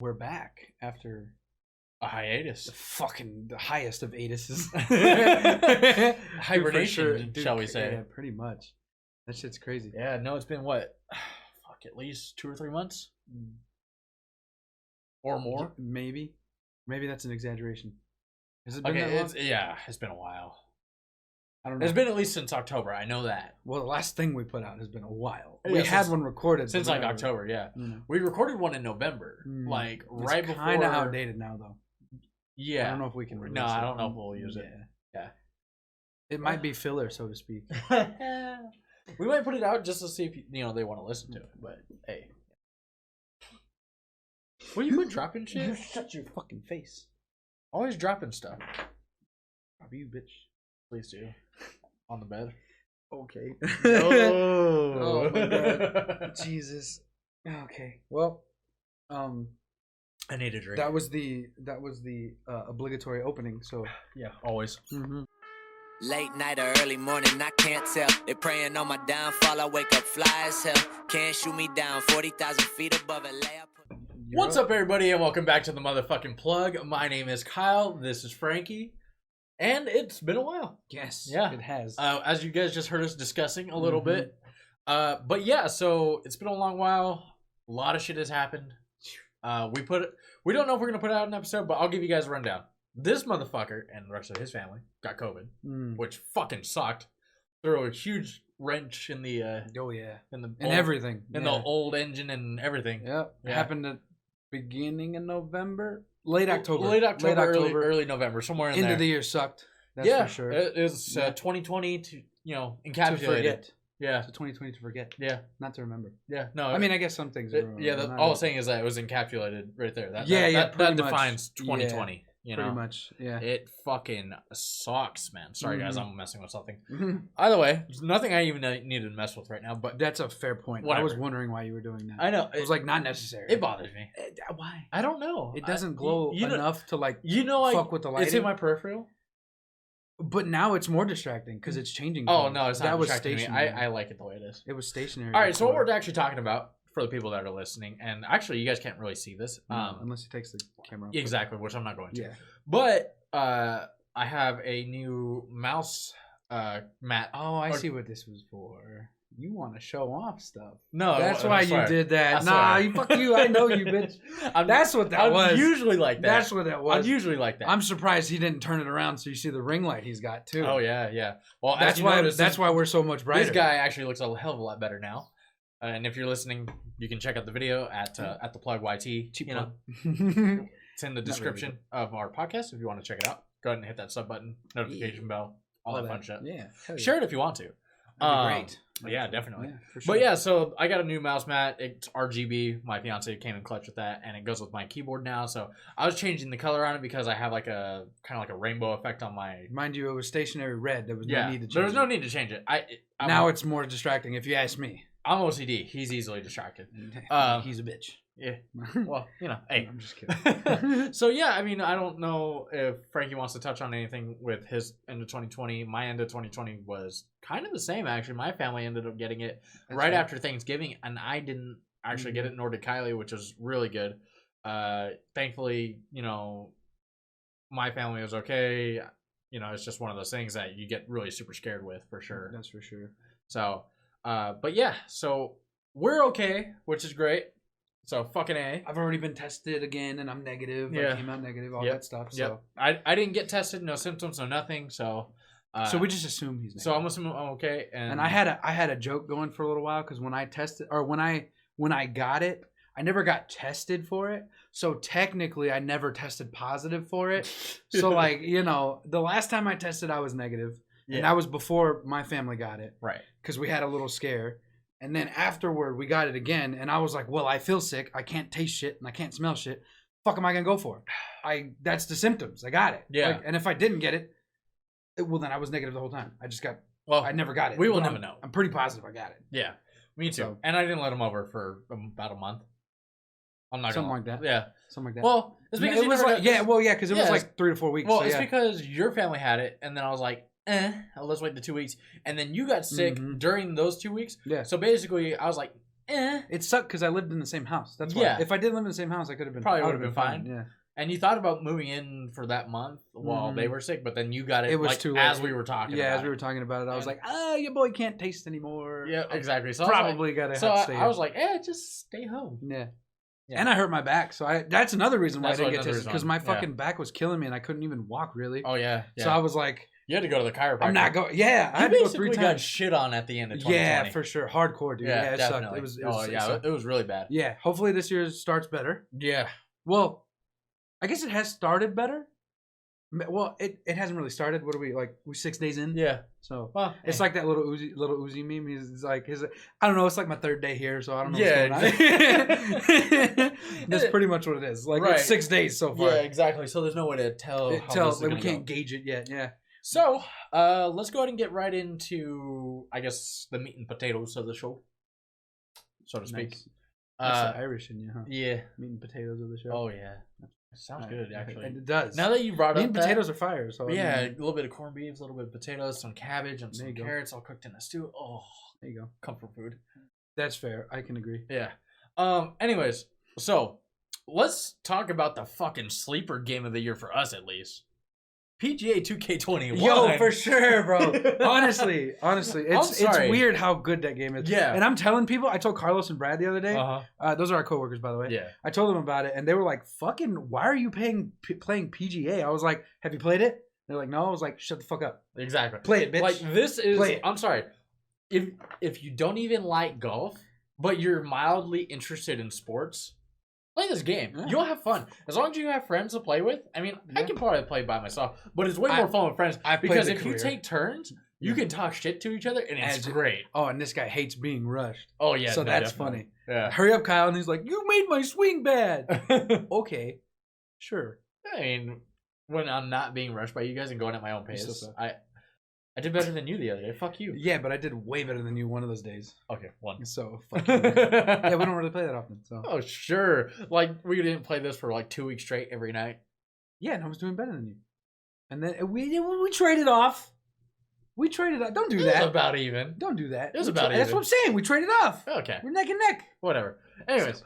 We're back after A hiatus. the highest of atuses. Hibernation, shall we say. Yeah, pretty much. That shit's crazy. Yeah, no, it's been what? Fuck, at least 2 or 3 months? Or more? Maybe. Maybe that's an exaggeration. Has it been Okay, that long? it's been a while. I don't know. It's been at least since October. I know that. Well, the last thing we put out has been a while. Yeah, We had since- one recorded. Since but like never- October, yeah. you know. We recorded one in November. Mm. Like It's right before. kind of outdated now, though. Yeah. I don't know if we can release No, it. I don't know if we'll use it. Yeah. It might be filler, so to speak. We might put it out just to see if they want to listen to it. But hey. Will you quit dropping You shit? shut your fucking face. Always dropping stuff. Are you, bitch? Please do. On the bed. Okay. Oh, my God. Jesus. Okay. Well, I need a drink. that was the obligatory opening. So Yeah, always. Late night or early morning, I can't tell. They praying on my downfall. I wake up fly as hell. Can't shoot me down 40,000 feet above LA. What's up, everybody, and welcome back to the motherfucking plug. My name is Kyle. This is Frankie, and it's been a while. Yes. Yeah. It has. As you guys just heard us discussing a little bit. But yeah, so it's been a long while. A lot of shit has happened. We don't know if we're gonna put out an episode, but I'll give you guys a rundown. This motherfucker and the rest of his family got COVID, which fucking sucked. Threw a huge wrench in the Oh yeah. in the And old, everything. in the old engine and everything. Yep. It Yeah. happened at beginning of November, late October, late October, early November, somewhere in End there. of the year sucked. That's yeah, for sure. it was Yeah. 2020 to To encapsulated. forget. Yeah, So 2020 to forget, yeah, not to remember. yeah. No, I mean, I guess some things. Are yeah. not All I'm all- saying is that it was encapsulated right there. That Yeah, that pretty much. defines 2020. You know, pretty much. Yeah. it fucking sucks, man. Sorry guys, I'm messing with something. Mhm. Either way, there's nothing I even need to mess with right now. But That's a fair point. I Whatever. was wondering why you were doing that. I know It was like not necessary. it bothers me. Why? I don't know. It doesn't glow you know, enough to like like fuck with the lighting. it's in my peripheral. But now it's more distracting because it's changing. Oh colors. no, it's not that was distracting me. stationary. I like it the way it is. It was stationary. All right, so what before. we're actually talking about for the people that are listening, and actually you guys can't really see this, Unless he takes the camera. Off. exactly, which I'm not going to. Yeah. But I have a new mouse mat. Oh, I Or- see what this was for. You want to show off stuff. No, That's I why swear. you did that. I Nah, swear. you fuck you. I know you, bitch. That's what that I'm was. usually like that. That's what that I'm was. usually like that. I'm surprised he didn't turn it around so you see the ring light he's got too. Oh yeah, yeah. Well, as That's you why. notice, That's why we're so much brighter. this guy actually looks a hell of a lot better now. And if you're listening, you can check out the video at the plug YT. Cheap you know, plug. it's in the really, description of our podcast if you want to check it out. Go ahead and hit that sub button, notification bell, all that fun shit. Yeah. hell yeah. Share it if you want to. That'd be great. Yeah, definitely. Yeah, for sure. But yeah, so I got a new mouse mat. It's RGB. My fiance came in clutch with that, and it goes with my keyboard now. So I was changing the color on it because I have like a kind of like a rainbow effect on my. Mind you, it was stationary red. There was Yeah, no need to change there was no it. need to change it. Now it's more distracting if you ask me. I'm OCD. He's easily distracted. He's a bitch. Yeah. Well, hey. I'm just kidding. So yeah, I mean, I don't know if Frankie wants to touch on anything with his end of 2020. My end of 2020 was kind of the same, actually. My family ended up getting it right after Thanksgiving, and I didn't actually get it, nor did Kylie, which was really good. Thankfully, my family was okay. It's just one of those things that you get really super scared with, for sure. That's for sure. So, but yeah, so we're okay, which is great. So fucking A. I've already been tested again, and I'm negative. Yeah. I came out negative, all Yep. that stuff. Yep. So, I didn't get tested, no symptoms, no nothing. So, so we just assume he's negative. so I'm assuming I'm okay. And I had a joke going for a little while because when I tested, or when I got it, I never got tested for it. So technically, I never tested positive for it. So like the last time I tested, I was negative, and that was before my family got it. Right. Because we had a little scare. And then afterward, we got it again, and I was like, well, I feel sick. I can't taste shit, and I can't smell shit. Fuck am I going to go for? That's the symptoms. I got it. Yeah. And if I didn't get it, well, then I was negative the whole time. I never got it. We will But never know. I'm pretty positive I got it. Yeah. Me too. So- And I didn't let him over for about a month. I'm not Something gonna, like that. Yeah. Something like that. Well, it's because it was like, because it was Yeah, like 3 to 4 weeks. Well, so it's yeah. because your family had it, and then I was like, let's wait the 2 weeks, and then you got sick Mhm. during those 2 weeks. Yeah. So basically, I was like, It sucked because I lived in the same house. That's why. Yeah. If I didn't live in the same house, I could have been Probably I would've would've been fine. Yeah. And you thought about moving in for that month while they were sick, but then you got it, It was like, too late. as we were talking about As we were talking about it, I was like, your boy can't taste anymore. Yeah, exactly. So Probably got to So stay I was here. like, just stay home. Yeah. Yeah. And I hurt my back, so that's another reason why That's I didn't get another tested because reason. my Yeah. fucking back was killing me and I couldn't even walk really. Oh, yeah. So I was like, you had to go to the chiropractor. I'm not going. Yeah, I You had to go basically 3 got times. shit on at the end of 2020. Yeah, for sure, hardcore, dude. Yeah, it sucked. definitely. It was it sucked. was really bad. Yeah, hopefully this year starts better. Yeah. Well, I guess it has started better. Well, it hasn't really started. What are we like? We're 6 days in. Yeah. So Well, it's like that little Uzi meme. He's like I don't know. It's like my 3rd day here, so I don't know. Yeah, What's going on. That's pretty much what it is. Like Right. it's 6 days so far. Yeah, exactly. So there's no way to tell. Like, we can't gauge it yet. Yeah. So, let's go ahead and get right into, I guess, the meat and potatoes of the show, so to speak. Nice. That's the Irish in you, huh? Yeah. Meat and potatoes of the show. Oh yeah. Sounds good, actually. And it does. Now that you brought meat up and that, potatoes are fire. So I yeah, mean, a little bit of corned beef, a little bit of potatoes, some cabbage, and There some you go. carrots all cooked in a stew. Oh, there you go. comfort food. That's fair. I can agree. Yeah. Anyways, so let's talk about the fucking sleeper game of the year for us, at least. PGA 2K21. Yo, for sure, bro. honestly, it's sorry. weird how good that game is. Yeah. And I'm telling people, I told Carlos and Brad the other day. Uh-huh. Those are our coworkers, by the way. Yeah. I told them about it, and they were like, "Fucking, why are you playing PGA?" I was like, "Have you played it?" They're like, "No." I was like, "Shut the fuck up. Exactly. Play it, bitch." Like this is. Play it. I'm sorry. If you don't even like golf, but you're mildly interested in sports, play this game. Yeah. You'll have fun as long as you have friends to play with. I mean, I Yeah. can probably play by myself, but it's way more fun with friends. I've played Because the if you career. take turns, you can talk shit to each other, and it's As- great. Oh, and this guy hates being rushed. Oh yeah, so no, that's definitely. funny. Yeah. Hurry up, Kyle. And he's like, "You made my swing bad." Okay, sure. I mean, when I'm not being rushed by you guys and going at my own You still pace, suck. I did better than you the other day. Fuck you. Yeah, but I did way better than you one of those days. Okay, one. So fuck you. Yeah, we don't really play that often. So Oh sure. Like we didn't play this for like 2 weeks straight every night. yeah, and I was doing better than you. And then we traded off. We traded off. Don't do It was that. about even. Don't do that. It was We about That's even. what I'm saying. We traded off. Okay, We're neck and neck. whatever. Anyways,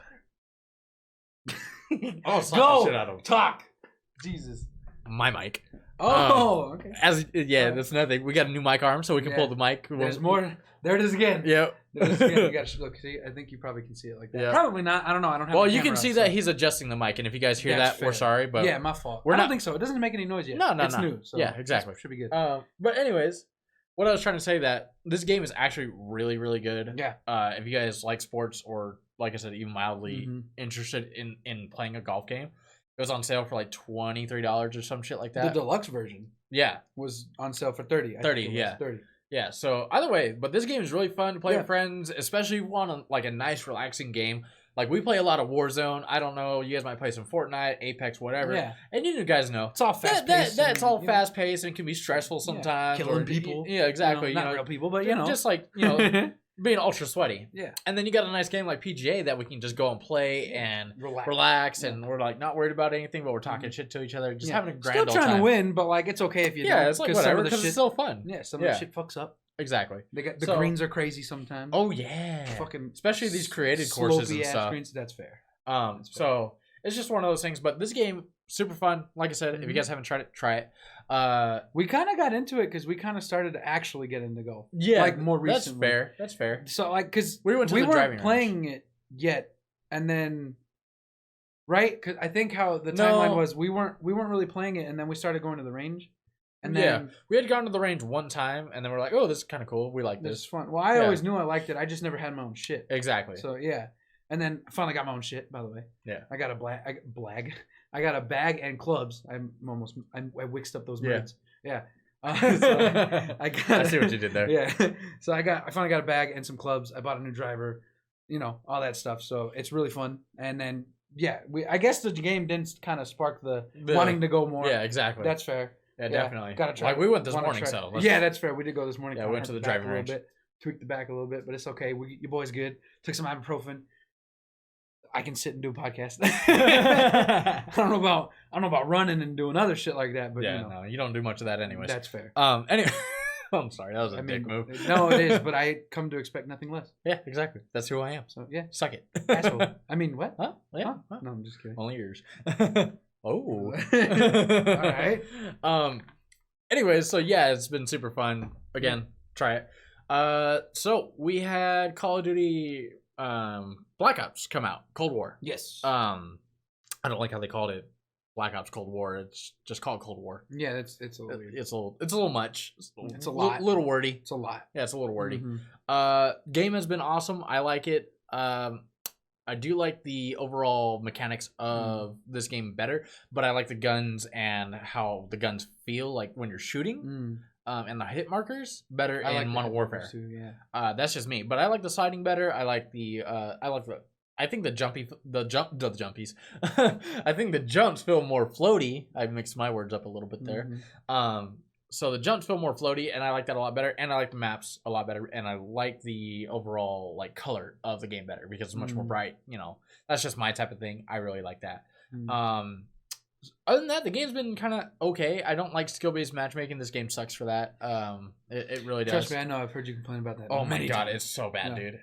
I'll slap Go the shit out of him. talk. Jesus. My mic. Oh, okay. Yeah, that's another thing. We got a new mic arm, so we can Yeah. pull the mic. There's more. There it is again. Yep. There it is again. You got look. See, I think you probably can see it like that. Yeah. Probably not. I don't know. I don't have. Well, the you can camera see up, that so- he's adjusting the mic, and if you guys hear That's that, we're fair. sorry, but Yeah, my fault. we're I don't not- think so. It doesn't make any noise yet. No, It's no. new. So Yeah, exactly. Should be good. But anyways, what I was trying to say that this game is actually really, really good. Yeah. If you guys like sports or, like I said, even mildly Mhm. interested in playing a golf game, it was on sale for like $23 or some shit like The that. deluxe version Yeah, was on sale for 30. I think 30, it was, yeah. 30. yeah. So either way, but this game is really fun to play Yeah. with friends, especially if you want like a nice, relaxing game. Like we play a lot of Warzone. I don't know, you guys might play some Fortnite, Apex, whatever. Yeah. And you guys know. It's all fast paced. That's all fast paced and can be stressful sometimes. Killing or- people. Yeah, exactly. Not real people, but you know. just like being ultra sweaty. yeah. And then you got a nice game like PGA that we can just go and play and relax, Yeah. and we're like not worried about anything, but we're talking shit to each other, just Yeah. having a grand Still old trying time. to win, but like it's okay if you Yeah, don't. it's like 'cause some whatever of the because shit, it's still fun. yeah, some Yeah. of the shit fucks up. Exactly. They got the So- greens are crazy sometimes. Oh yeah. Fucking especially these created courses and slopey ass stuff. Greens, that's fair. That's fair. So it's just one of those things. But this game super fun. Like I said, if you Mhm. guys haven't tried it, try it. We kind of got into it because we kind of started to actually get into golf. Yeah, like more recently. That's fair. That's fair. So like, cause We went to the driving weren't range. playing it yet, and then, right? Cause I think how the No. timeline was, we weren't really playing it, and then we started going to the range, and Yeah. then We had gone to the range one time, and then we're like, "Oh, this is kind of cool. We like this is this." fun. Well, I Yeah. always knew I liked it. I just never had my own shit. Exactly. So yeah, and then I finally got my own shit. By the way, Yeah. I got a blag. I got a bag and clubs. I wixed up those Yeah. birds. Yeah. So I got. I see what you did there. Yeah. So I finally got a bag and some clubs. I bought a new driver, all that stuff. So it's really fun. And then yeah, I guess the game didn't kind of spark the wanting to go more. Yeah, exactly. That's fair. yeah, definitely. Gotta try. Like we went this Wanna morning, try- so let's- yeah, that's fair. We did go this morning. Yeah, Kinda we went to hurt the back driving a little range. bit, tweaked the back a little bit, but it's okay. Your boy's good. Took some ibuprofen. I can sit and do a podcast. I don't know about running and doing other shit like that, but yeah, no, you don't do much of that anyways. that's fair. Anyway, I'm sorry, that was a dick move. No, it is, but I come to expect nothing less. Yeah, exactly. That's who I am. So yeah, Suck it. asshole. I mean, what? Huh? Yeah. Huh? Huh? No, I'm just kidding. Only yours. Oh. All right. Anyways, so yeah, it's been super fun. Again, try it. So we had Call of Duty Black Ops come out, Cold War. Yes. I don't like how they called it Black Ops Cold War. It's just called Cold War. Yeah, it's a little weird. It's a little much. It's a lot. Little wordy. It's a lot. Yeah, it's a little wordy. Mhm. Game has been awesome. I like it. I do like the overall mechanics of this game better, but I like the guns and how the guns feel like when you're shooting. And the hit markers better in Modern Warfare. Too, yeah. That's just me, but I like the sliding better. I like the I think the jumpies. I think the jumps feel more floaty. I mixed my words up a little bit there. So the jumps feel more floaty, and I like that a lot better. And I like the maps a lot better, and I like the overall like color of the game better because it's much more bright. You know, that's just my type of thing. I really like that. Other than that, the game's been kind of okay. I don't like skill-based matchmaking. This game sucks for that. It really does. Trust me, I know. I've heard you complain about that. Oh my god, times. it's so bad, dude.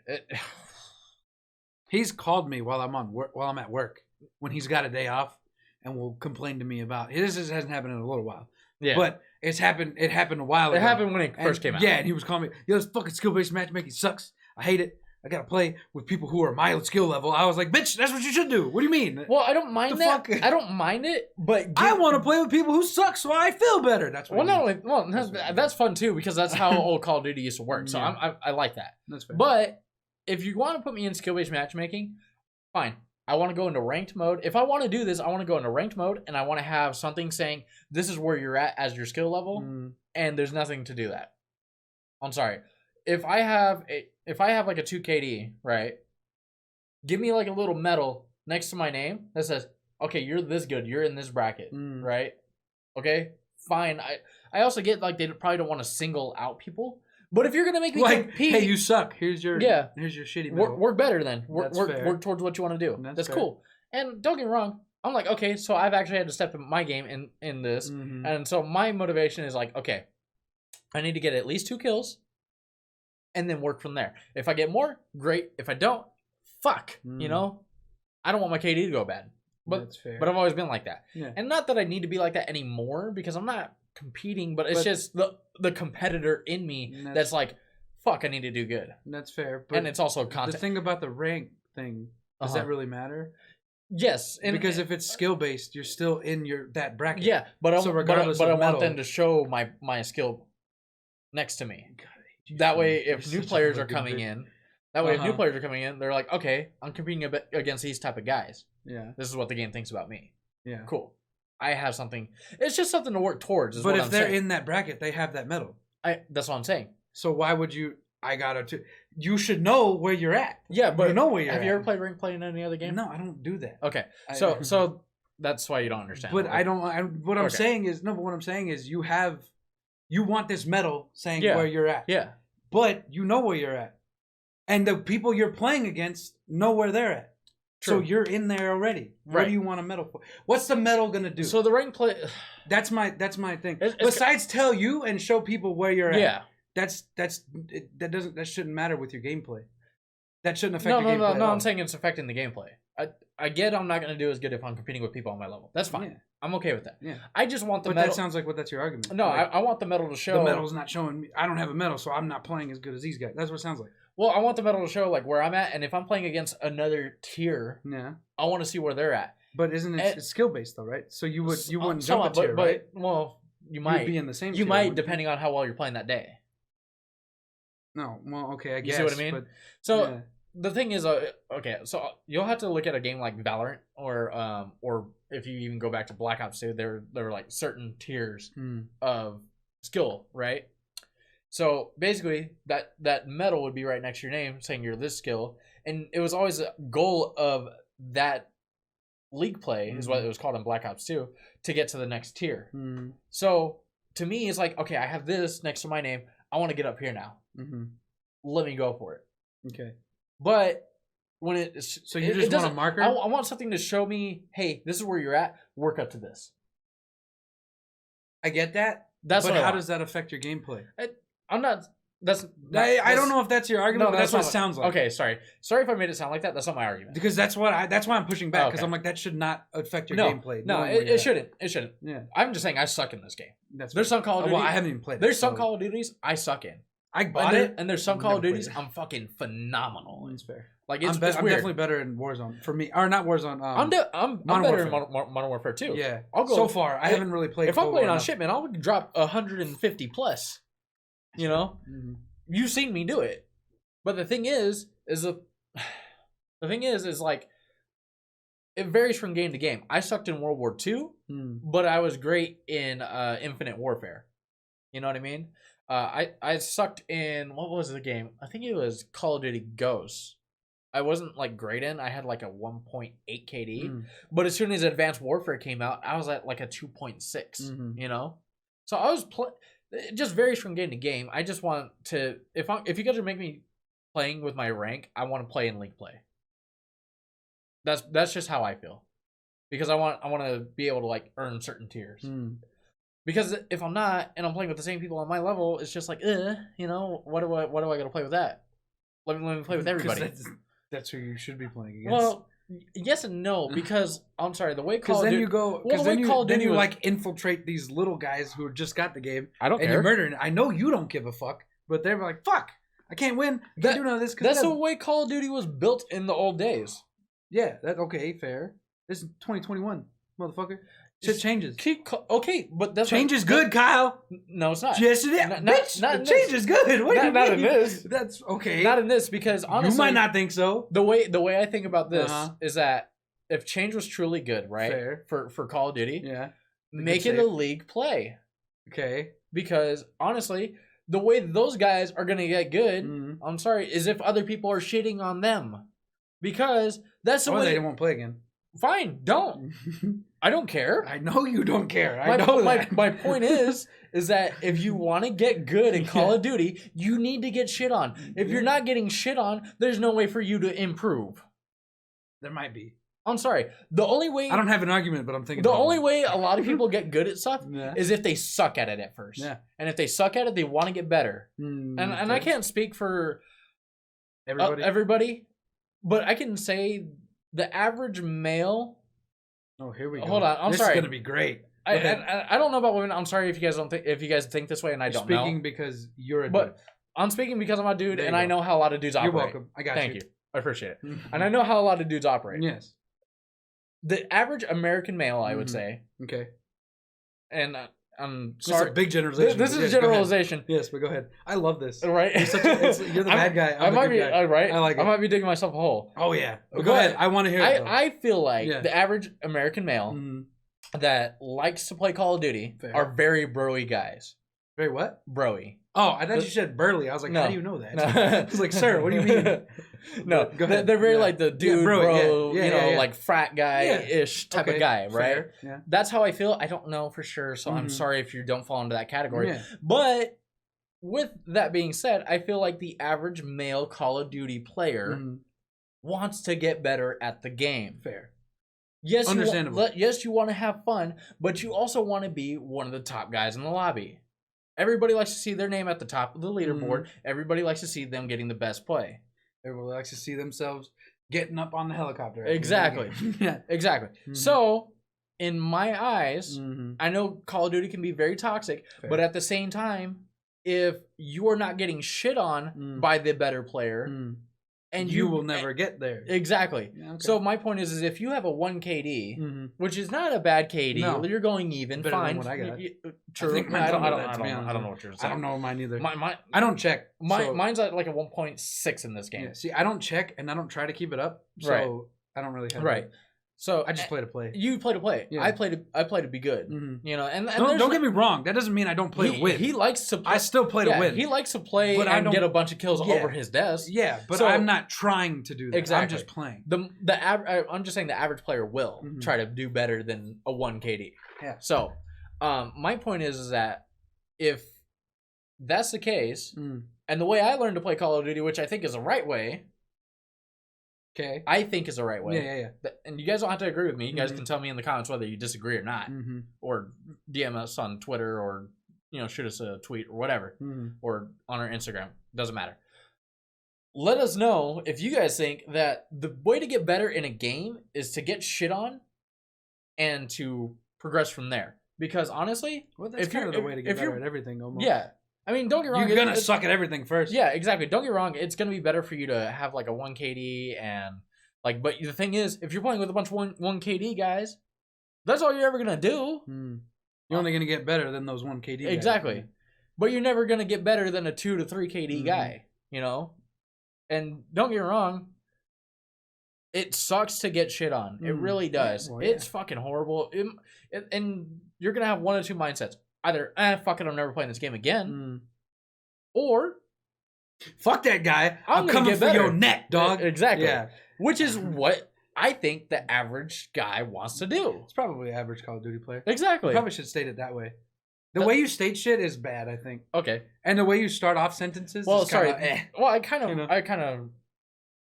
He's called me while I'm at work when he's got a day off, and will complain to me about. This hasn't happened in a little while. Yeah, but it's happened. It happened a while ago. It happened when it first came out. Yeah, and he was calling me, "Yo, this fucking skill-based matchmaking sucks. I hate it. I gotta play with people who are my skill level." I was like, "Bitch, that's what you should do. What do you mean?" Well, I don't mind that. I don't mind it, but I want to play with people who suck, so I feel better. That's what. That's fun too because that's how old Call of Duty used to work. So Yeah. I like that. That's fair. But if you want to put me in skill-based matchmaking, fine. I want to go into ranked mode. If I want to do this, I want to go into ranked mode, and I want to have something saying this is where you're at as your skill level, and there's nothing to do that. I'm sorry. If I have like a 2KD, right? Give me like a little medal next to my name that says, "Okay, you're this good. You're in this bracket, right?" Okay, fine. I also get like they probably don't want to single out people. But if you're gonna make me compete, hey, you suck. Here's your shitty medal. Work better then. Work towards what you want to do. That's cool. And don't get me wrong. I'm like, okay, so I've actually had to step in my game in this, and so my motivation is like, okay, I need to get at least 2 kills, and then work from there. If I get more, great. If I don't, fuck. You know, I don't want my KD to go bad. But That's fair. But I've always been like that. Yeah. And not that I need to be like that anymore because I'm not competing, but it's just the competitor in me that's like, fuck, I need to do good. That's fair. But and it's also content. The thing about the rank thing, does that really matter? Yes, because if it's skill based, you're still in that bracket. Yeah, but so regardless I of want them to show my skill next to me. God, that way, if new players are coming in, they're like, okay, I'm competing against these type of guys. Yeah, this is what the game thinks about me. Yeah, cool. I have something. It's just something to work towards. But if they're in that bracket, they have that medal. That's what I'm saying. So why would you? You should know where you're at. Yeah, but you know where you're at. Have you ever played rank play in any other game? No, I don't do that. Okay, so that's why you don't understand. But what I'm saying is you want this medal saying where you're at. Yeah. But you know where you're at, and the people you're playing against know where they're at. True. So you're in there already. Right. What do you want a medal for? What's the medal gonna do? So the rank play. That's my thing. Besides, tell you and show people where you're at. Yeah. That shouldn't matter with your gameplay. That shouldn't affect your gameplay. No, I'm saying it's affecting the gameplay. I get I'm not gonna do as good if I'm competing with people on my level. That's fine. Yeah. I'm okay with that. Yeah. I just want the medal. But that sounds like that's your argument. No, I want the medal to show. The medal's not showing me. I don't have a medal, so I'm not playing as good as these guys. That's what it sounds like. Well, I want the medal to show like where I'm at, and if I'm playing against another tier, I want to see where they're at. But isn't it it's skill based though, right? So you wouldn't jump a tier, right? Well, you might be in the same. You might, depending on how well you're playing that day. No, well, okay, I guess. You see what I mean? So the thing is, okay, so you'll have to look at a game like Valorant, or if you even go back to Black Ops 2, there were like certain tiers of skill, right? So basically, that medal would be right next to your name, saying you're this skill, and it was always a goal of that league play, is what it was called in Black Ops 2, to get to the next tier. So to me, it's like, okay, I have this next to my name. I want to get up here now. Let me go for it. Okay. But when you just want a marker? I want something to show me, hey, this is where you're at. Work up to this. I get that. But how does that affect your gameplay? I'm not. That's. I don't know if that's your argument, but that's what it not sounds like. Okay, sorry if I made it sound like that. That's not my argument. Because that's why I'm pushing back, because Okay. I'm like, that should not affect your No, gameplay. no, knowing where you're it at. shouldn't. It shouldn't. Yeah, I'm just saying I suck in this game. that's There's some Call of Duty. Well, I haven't even played it. There's some so Call of Duties I suck in. I bought it, and there's some I've Call of never played Duties it. I'm fucking phenomenal. in. That's fair. Like it's, I'm it's weird. definitely better in Warzone for me, or not Warzone. I'm Modern better in Warfare. Modern Warfare too. Yeah, I'll go so far. I haven't really played. If I'm Cold playing War on enough. shit, man, I'll drop 150 plus. You know, Mhm. you've seen me do it. But the thing is like it varies from game to game. I sucked in World War II, but I was great in Infinite Warfare. You know what I mean? I sucked in, what was the game? I think it was Call of Duty Ghosts. I wasn't like great in. I had like a 1.8 KD, but as soon as Advanced Warfare came out, I was at like a 2.6. You know, so I was it just varies from game to game. I just want to, if you guys are making me playing with my rank, I want to play in league play. That's just how I feel, because I want to be able to like earn certain tiers. Because if I'm not, and I'm playing with the same people on my level, it's just like, you know, what do I gotta play with that? Let me play with everybody. That's who you should be playing against. Well, yes and no, because I'm sorry, the way Call because of then Duty, you go, well, because the way Call of then Duty you was- like infiltrate these little guys who just got the game, I don't and care. you're murdering. I know you don't give a fuck, but they're like, fuck, I can't win. I can't do none of this. 'cause That's of the them." way Call of Duty was built in the old days. Yeah, that okay, fair. This is 2021, motherfucker. Shit changes. Okay, but that's Change not- is good, Kyle. No, it's not. Yes, it is. Not- Bitch, not in change this. is good. What do you Not in mean? this. That's okay. Not in this, because honestly, you might not think so. The way I think about this Uh-huh. is that if change was truly good, right? Fair. For Call of Duty, Yeah. make good it a save. league play. Okay. Because honestly, the way those guys are gonna get good, Mhm. I'm sorry, is if other people are shitting on them. Because that's the Or way. they won't play again. Fine, don't. I don't care. I know you don't care. I My, know my, that. my point is that if you want to get good in Call of Duty, you need to get shit on. If you're not getting shit on, there's no way for you to improve. There might be. I'm sorry. The only way I don't have an argument, but I'm thinking. the about only one. way a lot of people get good at stuff Yeah. is if they suck at it at first. Yeah. And if they suck at it, they want to get better. And I can't speak for everybody, but I can say the average male. Oh, here we go. Hold on, I'm this sorry. is gonna be great. Go ahead. I don't know about women. I'm sorry if you guys think this way, and I You're don't speaking know. because you're a But I'm speaking because I'm a dude, There you and I go. know how a lot of dudes dude. You're operate. welcome. I got Thank you. you. I appreciate it. Mhm. And I know how a lot of dudes operate. Yes. The average American male, I would Mhm. say, Okay. and I'm This is a sorry. big generalization. This but is yes, a go ahead. generalization, Yes, but go ahead. I love this. right? You're, you're the bad guy. I'm I the might good be guy. right. I like it. I might be digging myself a hole. Oh yeah. But But go ahead. I want to hear it. though. I feel like Yeah. the average American male Mhm. that likes to play Call of Duty Fair. are very broy guys. Very what? Broy. Oh, I thought you said burly. I was like, No. how do you know that? No. I was like, sir, what do you mean? No, But go ahead. they're very Yeah. like the Yeah, dude, bro, bro, yeah, you yeah, know, yeah. like frat guy-ish type Okay, of guy, right? fair, Yeah. That's how I feel. I don't know for sure, so I'm Mhm. sorry if you don't fall into that category. Yeah. But with that being said, I feel like the average male Call of Duty player Mhm. wants to get better at the game. Fair. Yes, Understandable. yes, you want to have fun, but you also want to be one of the top guys in the lobby. Everybody likes to see their name at the top of the leaderboard. Everybody likes to see them getting the best play. Everyone likes to see themselves getting up on the helicopter. Exactly. yeah. Exactly. Mhm. So, in my eyes, Mhm. I know Call of Duty can be very toxic, Fair. but at the same time, if you are not getting shit on Mm. by the better player, Mm. and you will never get there. exactly. Yeah, okay. So my point is if you have a 1 KD, Mhm. which is not a bad KD, No. you're going even, Better than fine. what I got. True. think mine's I don't, under I that, don't, to be I honest don't with know what you're I saying. don't know mine either. My, I don't check. so- mine's at like a 1.6 in this game. Yeah, see, I don't check and I don't try to keep it up. So Right. I don't really have. Right. So I just play to play. You play to play. Yeah. I play to be good. Mhm. You know, and Don't there's get me wrong. That doesn't mean I don't play he, to win. He likes to. Play, I still play to win. He likes to play But I and don't- get a bunch of kills Yeah. over his desk. Yeah, but So- I'm not trying to do that. Exactly. I'm just playing. I'm just saying the average player will Mhm. try to do better than a 1 KD. Yeah. So, my point is that if that's the case, Mm. and the way I learned to play Call of Duty, which I think is the right way, Okay. I think is the right way. Yeah, yeah, And you guys don't have to agree with me. You guys Mhm. can tell me in the comments whether you disagree or not, yeah. Mm-hmm. or DM us on Twitter or shoot us a tweet or whatever, Mhm. or on our Instagram. Doesn't matter. Let us know if you guys think that the way to get better in a game is to get shit on and to progress from there. Because honestly, Well, that's if kind you're- of the way to get if better you're- at everything. Almost. yeah, I mean, don't get wrong. You're gonna it's- suck at everything first. Yeah, exactly. Don't get wrong. It's gonna be better for you to have like a 1 KD and like. But the thing is, if you're playing with a bunch of one KD guys, that's all you're ever gonna do. You're only gonna get better than those 1 KD. guys. Exactly. But you're never gonna get better than a 2 to 3 KD Mhm. guy. And don't get me wrong. It sucks to get shit on. It really does. Well, It's fucking horrible. And you're gonna have one of two mindsets: either, fuck it, I'm never playing this game again, or Fuck that guy. I'm I'm gonna coming get for better. your neck, dog. Exactly. Yeah. Which is what I think the average guy wants to do. It's probably an average Call of Duty player. Exactly. You probably should state it that way. The That- way you state shit is bad, I think. Okay. And the way you start off sentences Well, is kinda, sorry. Well, I kind of.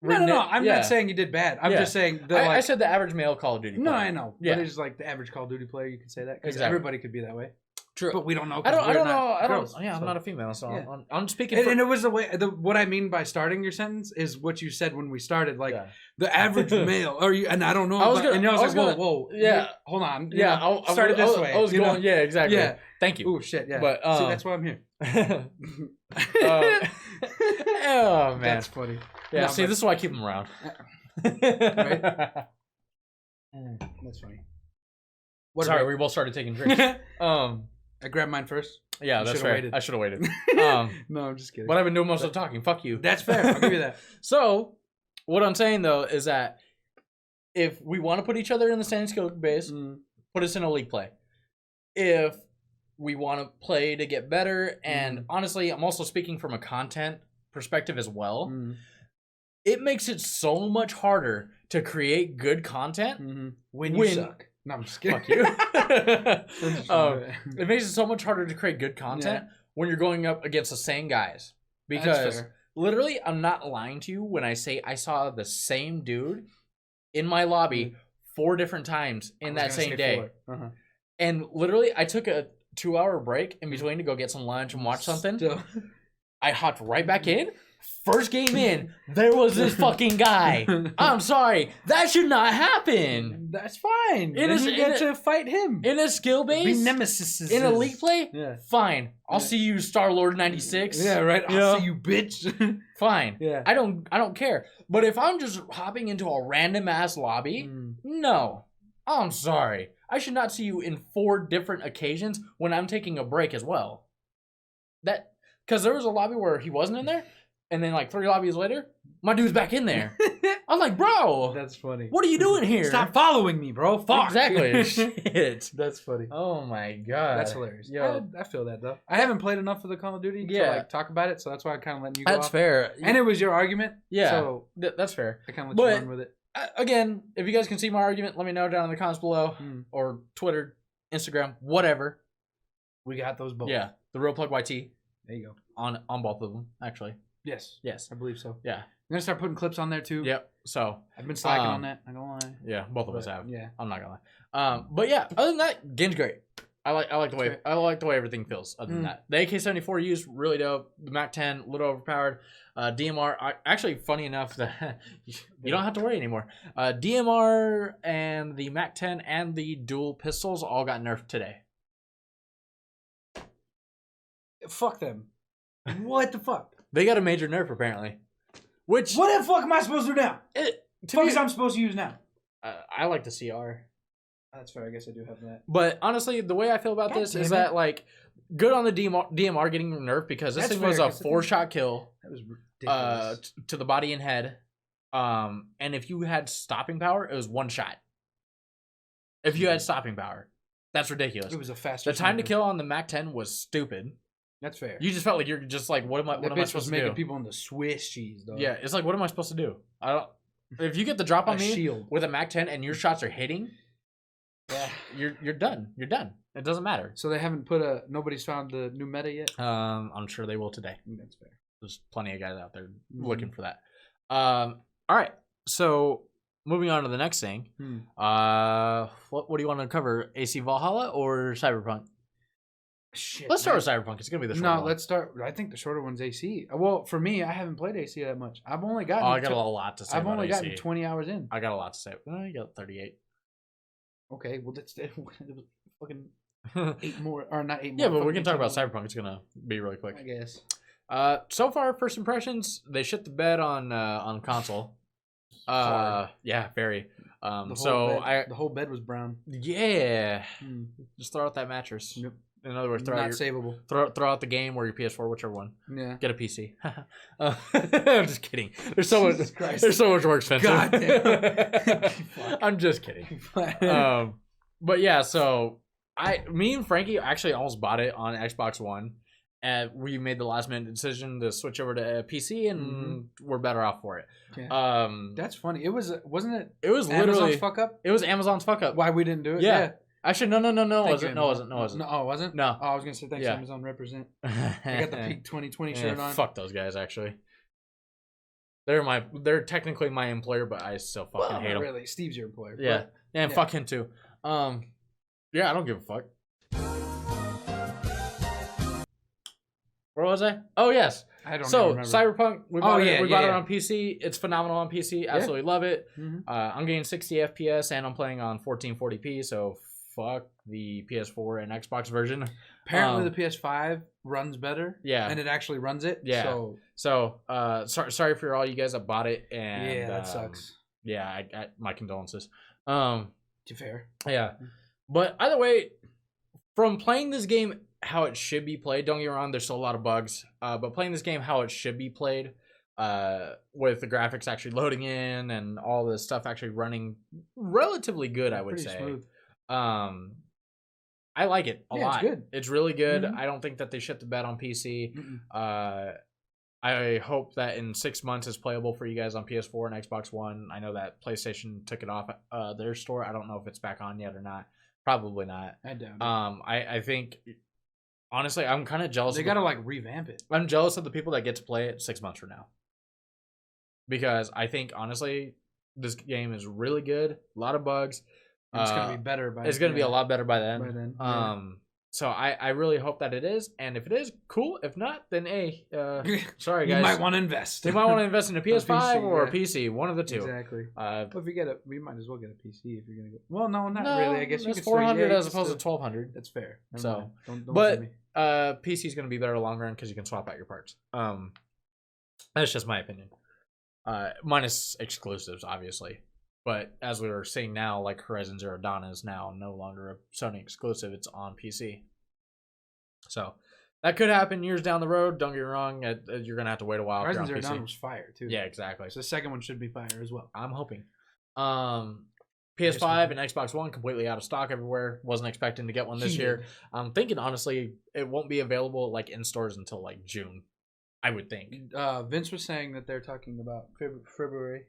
No. I'm not saying you did bad. I'm Yeah. just saying that, I said the average male Call of Duty No, player. I know. Yeah. But it's like the average Call of Duty player, you could say that. Because Exactly. everybody could be that way. True. But we don't know. I don't know. I don't. Girls, Yeah, I'm so. not a female, so Yeah. I'm speaking. And, for, and it was the way. What I mean by starting your sentence is what you said when we started. Like yeah. the average male, and I don't know. I was about- gonna- and I was I like, was whoa. yeah. Hold on. Yeah, I started this way. I was you know? going. Yeah, exactly. Yeah. Thank you. Ooh, shit. Yeah. But, See, that's why I'm here. Oh man. That's funny. Yeah. No, See, but- this is why I keep them around. That's funny. What Sorry, about- we both started taking drinks. I grabbed mine first. Yeah, You that's should've fair. waited. I should have waited. No, I'm just kidding. But I've been doing most of the talking. Fuck you. That's fair. I'll give you that. So, what I'm saying though is that if we want to put each other in the standing skill base, put us in a league play. If we want to play to get better, and honestly, I'm also speaking from a content perspective as well. It makes it so much harder to create good content When you When- suck. No, I'm just kidding. Fuck you. Um, It makes it so much harder to create good content when you're going up against the same guys. Because fair. literally, I'm not lying to you when I say I saw the same dude in my lobby 4 different times in that same day. And literally, I took a 2-hour break in between to go get some lunch and watch something. Still. I hopped right back in. First game in, there was this fucking guy. I'm sorry. That should not happen. That's fine. It Then is- you it get is- to fight him. In a skill Be base, nemesis. in a league play, Yeah. fine. I'll Yeah. see you, Star Lord 96. Yeah, right. You I'll know? see you, bitch. Fine. Yeah. I don't care. But if I'm just hopping into a random ass lobby, no. I'm sorry. I should not see you in 4 different occasions when I'm taking a break as well. Because there was a lobby where he wasn't in there, and then like 3 lobbies later, my dude's back in there. I'm like, bro, That's funny. what are you doing here? Stop following me, bro. Fuck. Exactly. Shit. That's funny. Oh my god. That's hilarious. Yo. I feel that though. I haven't played enough of the Call of Duty to Yeah. like talk about it, so that's why I kind of letting you go. That's off. fair. And it was your argument. Yeah. So That's fair. I kind of let But- you run with it. Again, if you guys can see my argument, let me know down in the comments below, or Twitter, Instagram, whatever. We got those both. Yeah, the real plug YT There you go. on both of them actually. Yes. Yes. I believe so. Yeah. I'm gonna start putting clips on there too. Yep. So I've been slacking Um, on that. I'm gonna lie. yeah, both of us have. Yeah. I'm not gonna lie. But yeah, other than that, game's great. I like the way great. I like the way everything feels. Other than that, the AK-74 used really dope. The MAC-10 a little overpowered. DMR actually funny enough that you don't have to worry anymore. DMR and the MAC-10 and the dual pistols all got nerfed today. Fuck them. What the fuck? They got a major nerf apparently. Which What the fuck am I supposed to do now? to Fuck me, is I'm supposed to use now? I like the CR. That's fair. I guess I do have that. But honestly, the way I feel about God this damn is it. that like good on the DMR getting nerfed because this That's thing was fair, a 'cause the thing- 4-shot kill That was ridiculous. to the body and head. And if you had stopping power, it was 1 shot. If you had stopping power, that's ridiculous. It was a faster. The time to sniper. kill on the MAC-10 was stupid. That's fair. You just felt like you're just like, what am I that what am I bitch was supposed to making do? people into Swiss cheese, though. Yeah, it's like, what am I supposed to do? I don't. If you get the drop A on me shield. with a MAC-10 and your shots are hitting, Yeah. you're done. You're done. It doesn't matter. So they haven't put a. Nobody's found the new meta yet. I'm sure they will today. That's fair. There's plenty of guys out there Mhm. looking for that. All right. So moving on to the next thing. What do you want to cover? AC Valhalla or Cyberpunk? Shit. Let's start with man. Cyberpunk. It's gonna be the short No, one. let's start. I think the shorter one's AC. Well, for me, I haven't played AC that much. I've only gotten. Oh, I got a lot to say. I've about only AC. gotten 20 hours in. I got a lot to say. Oh, you got 38. Okay, well that's it was fucking 8 more or not 8 more. Yeah, but we fucking can talk about 10 more, Cyberpunk. It's gonna be really I quick. guess. So far, first impressions, they shit the bed on console. Hard. Yeah, very. The whole bed was brown. Yeah, Hmm. just throw out that mattress. Yep. In other words, throw Not out your, savable. throw out the game or your PS4, whichever one. Yeah. Get a PC. I'm just kidding. There's so much. Jesus Christ. There's so much more expensive. God damn. I'm just kidding. But yeah, so me and Frankie actually almost bought it on Xbox One, and we made the last minute decision to switch over to PC, and we're better off for it. Yeah. That's funny. It wasn't it? It was Amazon's literally fuck up. it was Amazon's fuck up. Why we didn't do it? Yeah. Actually, no, it Thank wasn't. you, No, it wasn't. No, it wasn't. No, oh, it wasn't. No. Oh, I was gonna say thanks, Yeah. Amazon represent. I got the peak 2020 shirt on. Fuck those guys. Actually, they're technically my employer, but I still fucking Well, hate not them. really. Steve's your employer. Yeah, but- and yeah. fuck him too. Yeah, I don't give a fuck. Where was I? Oh yes. I don't So remember. Cyberpunk, we bought it. We bought it yeah. on PC. It's phenomenal on PC. Absolutely love it. Mhm. I'm getting 60 FPS and I'm playing on 1440p. So fuck the PS4 and Xbox version. Apparently, the PS5 runs better. Yeah. And it actually runs it. Yeah. So Sorry for all you guys that bought it. And yeah, that sucks. Yeah, I my condolences. To fair. Yeah, but either way, from playing this game how it should be played, don't get me wrong, there's still a lot of bugs. But playing this game how it should be played, with the graphics actually loading in and all this stuff actually running relatively good, I would Pretty say. smooth. I like it a lot. It's good. It's really good. Mhm. I don't think that they shit the bed on PC. Mm-mm. I hope that in 6 months it's playable for you guys on PS4 and Xbox One. I know that PlayStation took it off their store. I don't know if it's back on yet or not. Probably not. I doubt it. I think honestly, I'm kind of jealous. They gotta like revamp it. I'm jealous of the people that get to play it 6 months from now, because I think honestly this game is really good. A lot of bugs. And it's gonna be better by. It's gonna be a lot better by then. By then, yeah. So I really hope that it is, and if it is, cool. If not, then hey, sorry guys. You might want to invest. You might want to invest in a PS5 PC, or a yeah. PC, one of the two. Exactly. Uh, Well, if you get it, we might as well get a PC if you're gonna go. Well, no, not no, really. I guess you it's could 400 yeah, as opposed to 1200. That's fair. Never So, mind. Don't but sue me. PC is going to be better long run because you can swap out your parts. That's just my opinion. Minus exclusives, obviously. But as we were seeing now, like Horizon Zero Dawn is now no longer a Sony exclusive; it's on PC. So that could happen years down the road. Don't get me wrong; you're gonna have to wait a while. Horizon if you're Zero on PC. Dawn was fire too. Yeah, exactly. So the second one should be fire as well. I'm hoping. PS5 and Xbox One completely out of stock everywhere. Wasn't expecting to get one this year. I'm thinking honestly, it won't be available like in stores until like June. I would think. Vince was saying that they're talking about February.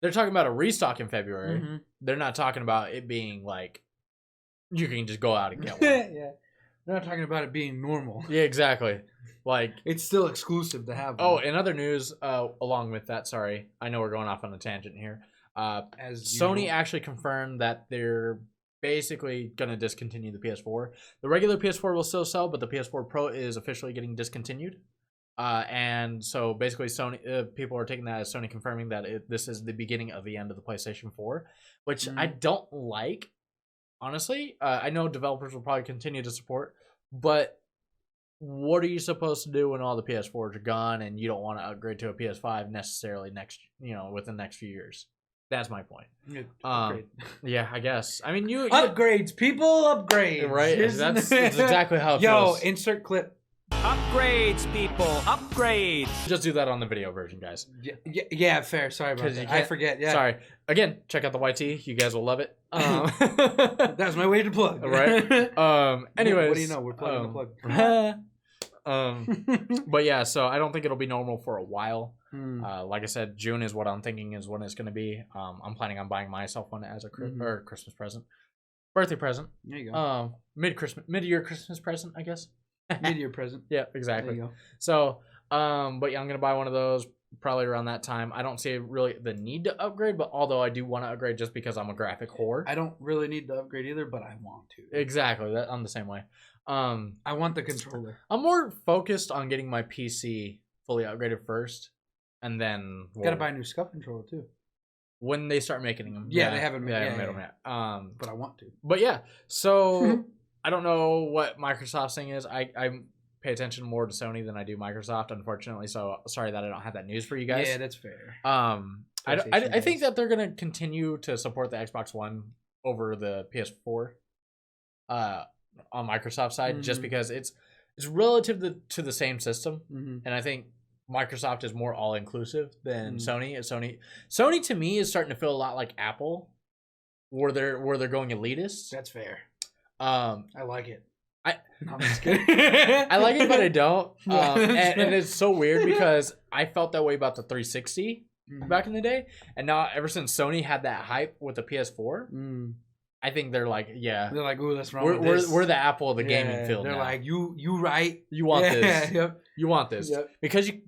They're talking about a restock in February. Mm-hmm. They're not talking about it being like you can just go out and get one. Yeah. They're not talking about it being normal. Yeah, exactly. Like It's still exclusive to have one. oh, in other news, along with that, sorry, I know we're going off on a tangent here. As Sony usual. actually confirmed that they're basically going to discontinue the PS4. The regular PS4 will still sell, but the PS4 Pro is officially getting discontinued. And so basically Sony people are taking that as Sony confirming that this is the beginning of the end of the PlayStation 4, which I don't like. Honestly, I know developers will probably continue to support, but what are you supposed to do when all the PS4s are gone and you don't want to upgrade to a PS5 necessarily within the next few years? That's my point. Upgrade. Yeah, I guess. I mean, you Upgrades, people, upgrades. right? That's exactly how it Yo, feels. insert clip. Upgrades, people, upgrades. Just do that on the video version, guys. Yeah, fair. Sorry about 'Cause you that. I can't- forget. Yeah. Sorry. Again, check out the YT. You guys will love it. That was my way to plug. Right. Anyways. What do you know? We're plugging the plug. But yeah, so I don't think it'll be normal for a while. Hmm. Like I said, June is what I'm thinking is when it's going to be. I'm planning on buying myself one as a Christmas present, birthday present. There you go. Mid-year Christmas present, I guess. Mid-year present. Yeah, There exactly. you go. So, but yeah, I'm gonna buy one of those. probably around that time. I don't see really the need to upgrade, but although I do want to upgrade just because I'm a graphic whore. I don't really need to upgrade either, but I want to. Exactly, that I'm the same way. I want the controller. I'm more focused on getting my PC fully upgraded first, and then Gotta buy a new SCUF controller too. when they start making them. Yeah, they haven't made- They yeah, haven't made yeah, them yet. But I want to. But yeah, so I don't know what Microsoft's thing is. I pay attention more to Sony than I do Microsoft, unfortunately. So sorry that I don't have that news for you guys. Yeah, that's fair. I think that they're gonna continue to support the Xbox One over the PS4 on Microsoft side, just because it's relative to the same system, and I think Microsoft is more all inclusive than Sony. Sony to me is starting to feel a lot like Apple, where they're going elitist. That's fair. I I like it. No, I'm just kidding. I like it, but I don't. And it's so weird because I felt that way about the 360 back in the day, and now ever since Sony had that hype with the PS4, I think they're like, They're like, ooh, that's wrong with this. we're the Apple of the gaming field. They're now. like, you right. You want this. Yep. You want this Yep.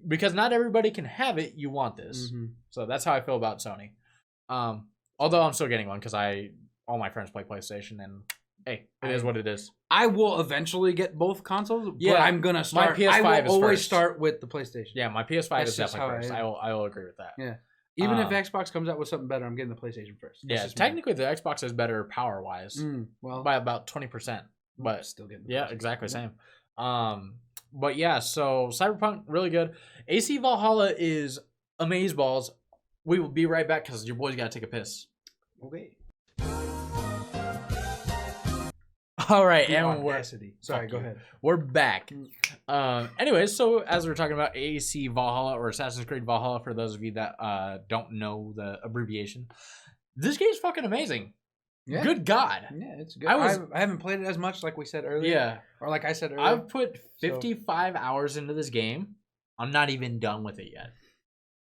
because not everybody can have it. You want this. So that's how I feel about Sony. Although I'm still getting one because all my friends play PlayStation, and hey, it is what it is. I will eventually get both consoles, Yeah, but I'm gonna start. PS5 I will is always first. start with the PlayStation. Yeah, my PS5 That's is just definitely how I first. am. I will agree with that. Yeah. Even if Xbox comes out with something better, I'm getting the PlayStation first. That's Yeah, just me. technically the Xbox is better power wise Well, by about 20%, but still getting. The yeah, PlayStation. exactly same. But yeah, so Cyberpunk really good. AC Valhalla is amazeballs. We will be right back because your boys got to take a piss. Okay. All right, The and audacity. Sorry, Fuck go you. ahead. we're back. Anyways, so as we're talking about AC Valhalla or Assassin's Creed Valhalla, for those of you that don't know the abbreviation, this game's fucking amazing. Yeah. Good God. Yeah, it's good. I I haven't played it as much, like we said earlier. Yeah. Or like I said earlier. I've put 55 hours into this game. I'm not even done with it yet.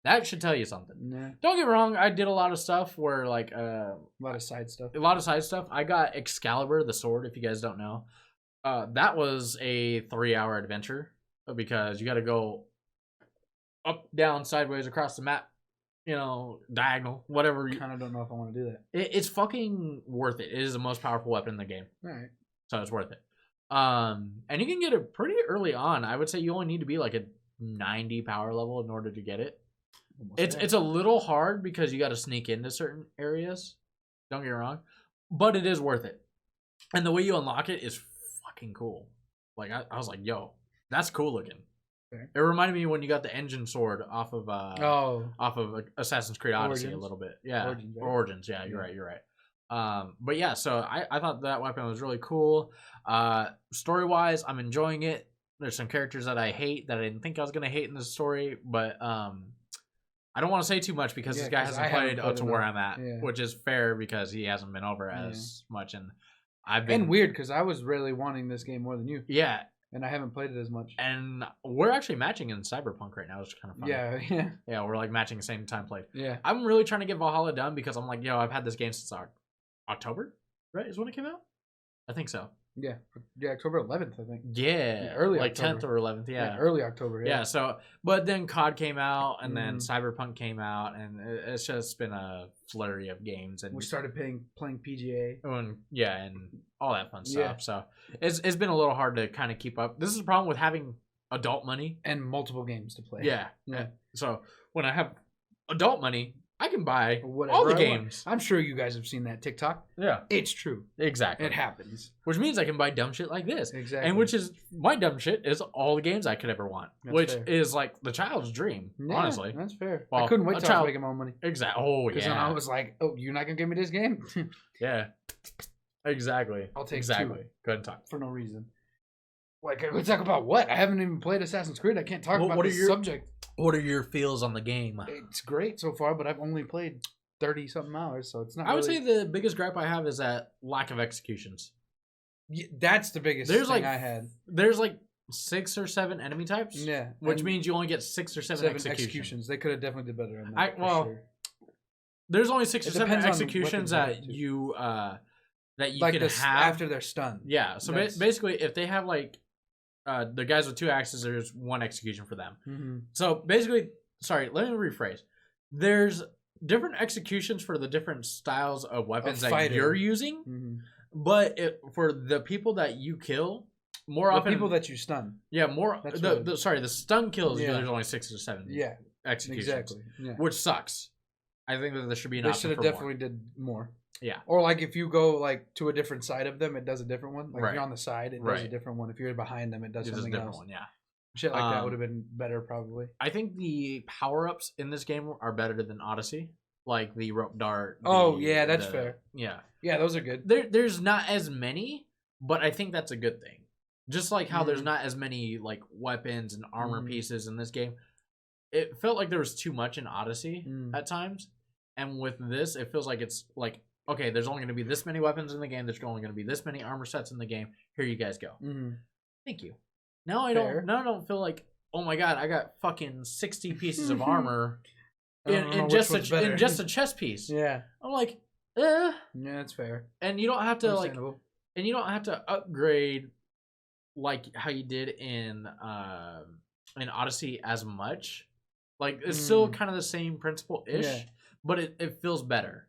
That should tell you something. Yeah. Don't get me wrong, I did a lot of stuff where like A lot of side stuff. a lot of side stuff. I got Excalibur, the sword, if you guys don't know. That was a 3-hour adventure because you got to go up, down, sideways, across the map, diagonal, whatever. Kind of don't know if I want to do that. It's fucking worth it. It is the most powerful weapon in the game, All right. so it's worth it. And you can get it pretty early on. I would say you only need to be like a 90 power level in order to get it. It's a little hard because you got to sneak into certain areas. Don't get me wrong, but it is worth it. And the way you unlock it is fucking cool. Like I was like, yo, that's cool looking. Okay. It reminded me when you got the engine sword off of Assassin's Creed Odyssey Origins? a little bit. Yeah, Origins, right? Origins. Yeah, you're right. But yeah, so I thought that weapon was really cool. Story wise, I'm enjoying it. There's some characters that I hate that I didn't think I was gonna hate in this story, but I don't want to say too much because this guy 'cause hasn't I haven't played up played to enough. where I'm at, Yeah. which is fair because he hasn't been over as much, and I've And been weird because I was really wanting this game more than you, yeah, and I haven't played it as much. and we're actually matching in Cyberpunk right now, which is kind of fun. Yeah. Yeah, we're like matching the same time played. Yeah. I'm really trying to get Valhalla done because I'm like, yo, I've had this game since October, right? Is when it came out. I think so. Yeah. October 11th, I think. Yeah, early like October. 10th or 11th. Yeah. Early October. Yeah, so but then COD came out and then Mhm. Cyberpunk came out and it's just been a flurry of games and We started playing PGA. and all that fun stuff. Yeah. So it's been a little hard to kind of keep up. This is the problem with having adult money. And multiple games to play. Yeah. Yeah. So when I have adult money, I can buy Whatever all the I want. games. I'm sure you guys have seen that TikTok. Yeah. It's true. Exactly. It happens. Which means I can buy dumb shit like this. Exactly. And which is my dumb shit is all the games I could ever want. That's which fair. is like the child's dream, Yeah, honestly. That's fair. Well, I couldn't wait a till I child- was making more money. Exactly. Oh Because then I yeah. was like, oh, you're not going to give me this game? Yeah. Exactly. I'll take exactly. two. Go ahead and talk. For no reason. Like, we talk about what? I haven't even played Assassin's Creed. I can't talk What about are this your- subject. What are your feels on the game? It's great so far, but I've only played 30-something hours, so it's not I would really... say the biggest gripe I have is that lack of executions. Yeah, that's the biggest There's thing like I had. There's like 6 or 7 enemy types. Yeah. Which and means you only get 6 or 7 executions. They could have definitely did better on that. I- for well, sure. There's only 6 It or 7 depends on executions weapons, that too. you Like can this have after they're stunned. Yeah. So That's- basically, if they have like the guys with 2 axes, there's 1 execution for them. Mm-hmm. So basically, sorry, let me rephrase. There's different executions for the different styles of weapons that fighting. you're using, Mhm. but for the people that you kill, more The often people that you stun. the stun kills. Yeah. There's only 6 or 7 Yeah, executions, exactly. Yeah. which sucks. I think that there should be an They option should have for definitely more. did more. Yeah. Or like if you go like to a different side of them, it does a different one. Like if Right. you're on the side, it does a Right. different one. If you're behind them, it does It's a something different else. one, yeah. Shit like that Um, would have been better probably. I think the power ups in this game are better than Odyssey, like the rope dart. Oh, yeah, that's fair. Yeah, Yeah, those are good. there's not as many, but I think that's a good thing. Just like how there's Mhm. not as many like weapons and armor Mhm. pieces in this game, it felt like there was too much in Odyssey Mm. at times, and with this, it feels like it's like, okay, there's only going to be this many weapons in the game. There's only going to be this many armor sets in the game. Here you guys go. Mm-hmm. Thank you. Now I Fair. don't feel like, oh my god, I got fucking 60 pieces of armor I don't know in which just one's better. in just a chest piece. Yeah, I'm like, yeah, that's fair. and you don't have to like, Understandable. and you don't have to upgrade like how you did in Odyssey as much. Like it's still Mm. kind of the same principle ish, Yeah. but it feels better.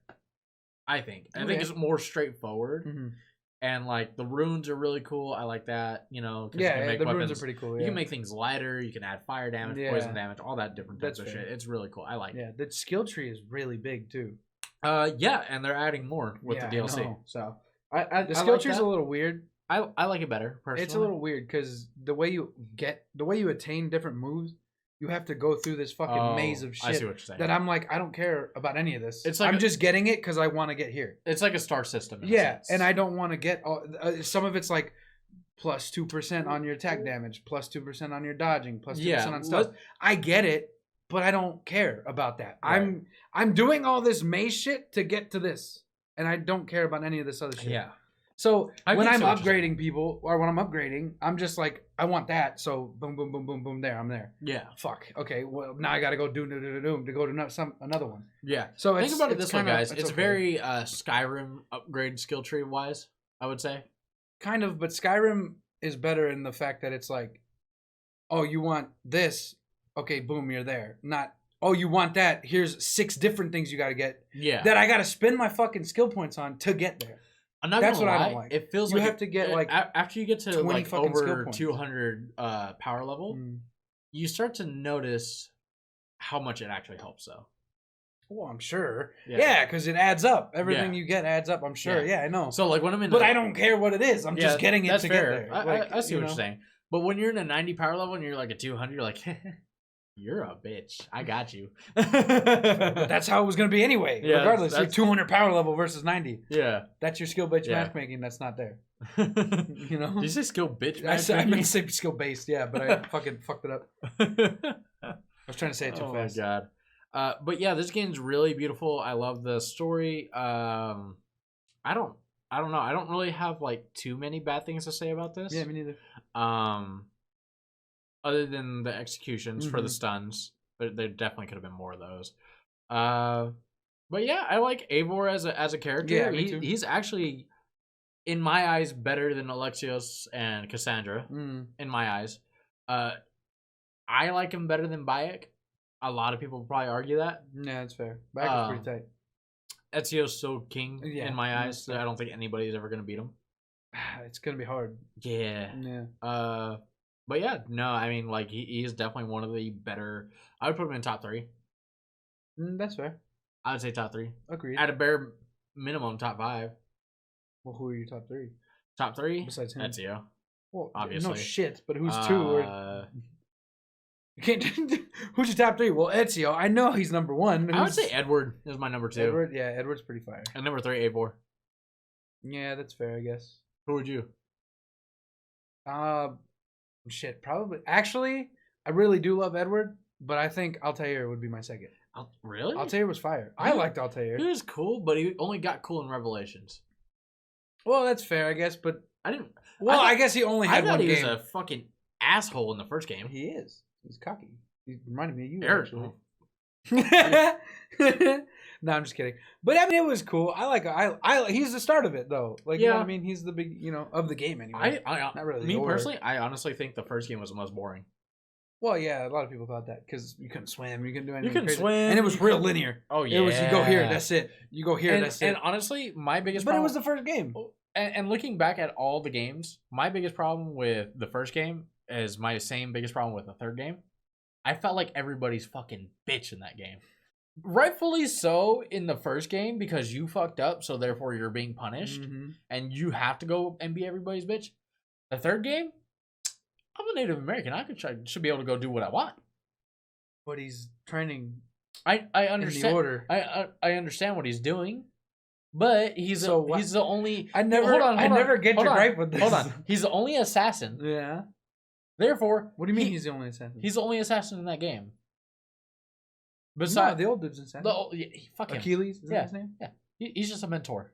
I think. I think Okay. it's more straightforward, Mhm. and like the runes are really cool. I like that. You know, 'cause you Yeah, can make the runes weapons- are pretty cool. You Yeah. can make things lighter. You can add fire damage, Yeah. poison damage, all that different types That's of fair. shit. It's really cool. I like it. Yeah, the skill tree is really big too. Yeah, and they're adding more with Yeah, the I DLC. know. So The I skill like tree is that. a little weird. I like it better personally. It's a little weird because the way you attain different moves, you have to go through this fucking maze of I see shit. what you're saying. That I'm like, I don't care about any of this. It's like I'm just getting it because I want to get here. It's like a star system. in a Yeah, sense. and I don't want to get all. Some of it's like plus 2% on your attack damage, plus 2% on your dodging, plus 2% on stuff. I get it, but I don't care about that. Right. I'm doing all this maze shit to get to this, and I don't care about any of this other shit. Yeah. So I when can I'm see what you're saying. upgrading people, or when I'm upgrading, I'm just like, I want that. So boom, boom, boom, boom, boom. There, I'm there. Yeah. Fuck. Okay. Well, now I got to go do to go to another one. Yeah. So Think about it it's this way, kinda- guys. It's okay. very Skyrim upgrade skill tree wise, I would say. kind of, but Skyrim is better in the fact that it's like, oh, you want this? Okay, boom, you're there. Not, oh, you want that? Here's 6 different things you got to get Yeah. that I got to spend my fucking skill points on to get there. I'm not That's gonna what I lie, don't like. It feels You like have to get, like, after you get to 20 like fucking skill over points. 200 power level, you start to notice how much it actually helps. Though. Well, I'm sure. Yeah. Yeah, because it adds up. Everything Yeah. you get adds up. I'm sure. Yeah. Yeah, I know. So like when I'm in, But I don't care what it is. I'm just getting it that's to fair. get there. I see you what know? you're saying. But when you're in a 90 power level and you're like a 200, you're like, you're a bitch. I got you. But that's how it was going to be anyway. Yeah, Regardless, you're that's- 200 power level versus 90. yeah. That's your skill based Yeah. matchmaking. That's not there. Did You know? you say skill bitch? I meant to say skill based, yeah, but I fucking fucked it up. I was trying to say it too Oh fast. my god. But yeah, this game's really beautiful. I love the story. I don't know. I don't really have like too many bad things to say about this. Yeah, me neither. Other than the executions for the Mhm. stuns, there definitely could have been more of those. But yeah, I like Eivor as a character. Yeah, me too. He's actually, in my eyes, better than Alexios and Cassandra. Mm. In my eyes, I like him better than Bayek. A lot of people probably argue that. Yeah, that's fair. Back is pretty tight. Ezio's so king Yeah, in my that's eyes that I don't think anybody's ever gonna beat him. It's gonna be hard. Yeah. Yeah. But yeah, no, I mean, like he is definitely one of the better. I would put him in top 3. That's fair. I would say top 3. Agreed. At a bare minimum, top 5. Well, who are your top 3 Top 3. besides him? Ezio. Well, obviously. no shit. But who's 2? Or... Uh, You can't. Who's your top 3? Well, Ezio. I know he's number 1. I would Who's- say Edward is my number 2. Edward. Yeah, Edward's pretty fire. And number 3, Eivor. Yeah, that's fair. I guess. Who would you? Shit. Probably. Actually, I really do love Edward, but I think Altair would be my second. Really? Altair was fire. I liked Altair. He was cool, but he only got cool in Revelations. Well, that's fair, I guess. But I didn't. well, I I guess he only I had thought one he game. was a fucking asshole in the first game. He is. He's cocky. He reminded me of you. Eric. Actually. No, I'm just kidding. But I mean, it was cool. I he's the start of it though. Like, you know what I Yeah. mean? He's the big, of the game anyway. I Not really me the order. personally, I honestly think the first game was the most boring. Well, yeah, a lot of people thought that because you couldn't swim, you couldn't do anything. couldn't crazy. swim, and it was you real couldn't- linear. Oh yeah, It was you go here, that's it. You go here, that's and it. honestly, my biggest But it problem, was the first game. and looking back at all the games, my biggest problem with the first game is my same biggest problem with the third game. I felt like everybody's fucking bitch in that game. Rightfully so in the first game because you fucked up, so therefore you're being punished, Mhm. and you have to go and be everybody's bitch. The third game, I'm a Native American. Should be able to go do what I want. But he's training I in the understand. order. I understand what he's doing, but he's the only. I never, Hold on, I hold on, never get hold your on, gripe with this. Hold on, he's the only assassin. Yeah. Therefore, What do you mean he's the only assassin? he's the only assassin in that game. no, Besides the old dude's assassin. fuck him. Achilles. Is that Yeah. his name? He's just a mentor.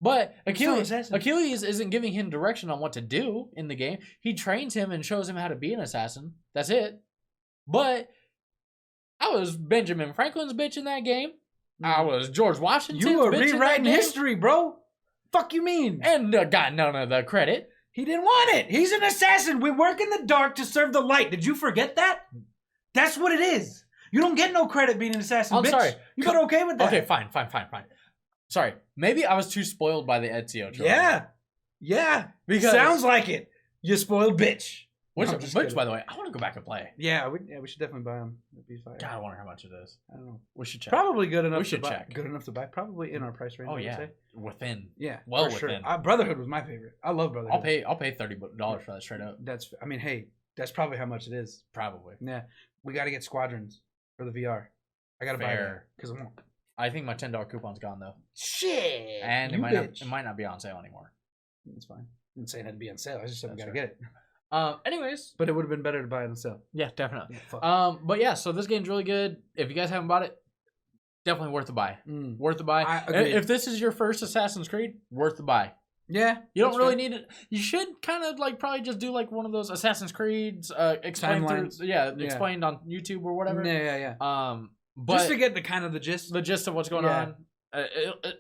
But He's still an assassin. Achilles isn't giving him direction on what to do in the game. He trains him and shows him how to be an assassin. That's it. But I was Benjamin Franklin's bitch in that game. I was George Washington's You were bitch in that rewriting game. history, bro. Fuck you mean? And got none of the credit. He didn't want it. He's an assassin. We work in the dark to serve the light. Did you forget that? That's what it is. You don't get no credit being an assassin, I'm bitch. sorry. You got okay with that? Okay, fine. Sorry. Maybe I was too spoiled by the Ezio trilogy. Yeah. Yeah. Because Sounds like it. You spoiled bitch. which, I'm just which kidding. by the way, I want to go back and play. Yeah, we should definitely buy them. That'd be fire. God, I wonder how much it is. I don't know. We should check. Probably good enough We should to buy. check. Good enough to buy. Probably in our price range. Oh I would yeah, say. within. Yeah. Well for sure. within. Brotherhood was my favorite. I love Brotherhood. I'll pay $30 for that straight up. That's. I mean, hey, that's probably how much it is. Probably. Yeah. We got to get Squadrons for the VR. I got to buy that Fair. because I want. I think my $10 coupon's gone though, Shit. and you bitch. it might not be on sale anymore. It's fine. I didn't say it had to be on sale. I just said we That's gotta right. get it. Anyways, But it would have been better to buy it on sale. yeah, definitely. Yeah, fuck. But yeah, so this game's really good. If you guys haven't bought it, definitely worth the buy. Mm. Worth the buy. I agree. If this is your first Assassin's Creed, worth the buy. Yeah. You don't that's really fair. need it. You should kind of like probably just do like one of those Assassin's Creeds explained through, Timelines. yeah, Yeah. explained on YouTube or whatever. Yeah. But Just to get the kind of the gist. the gist of what's going Yeah. on,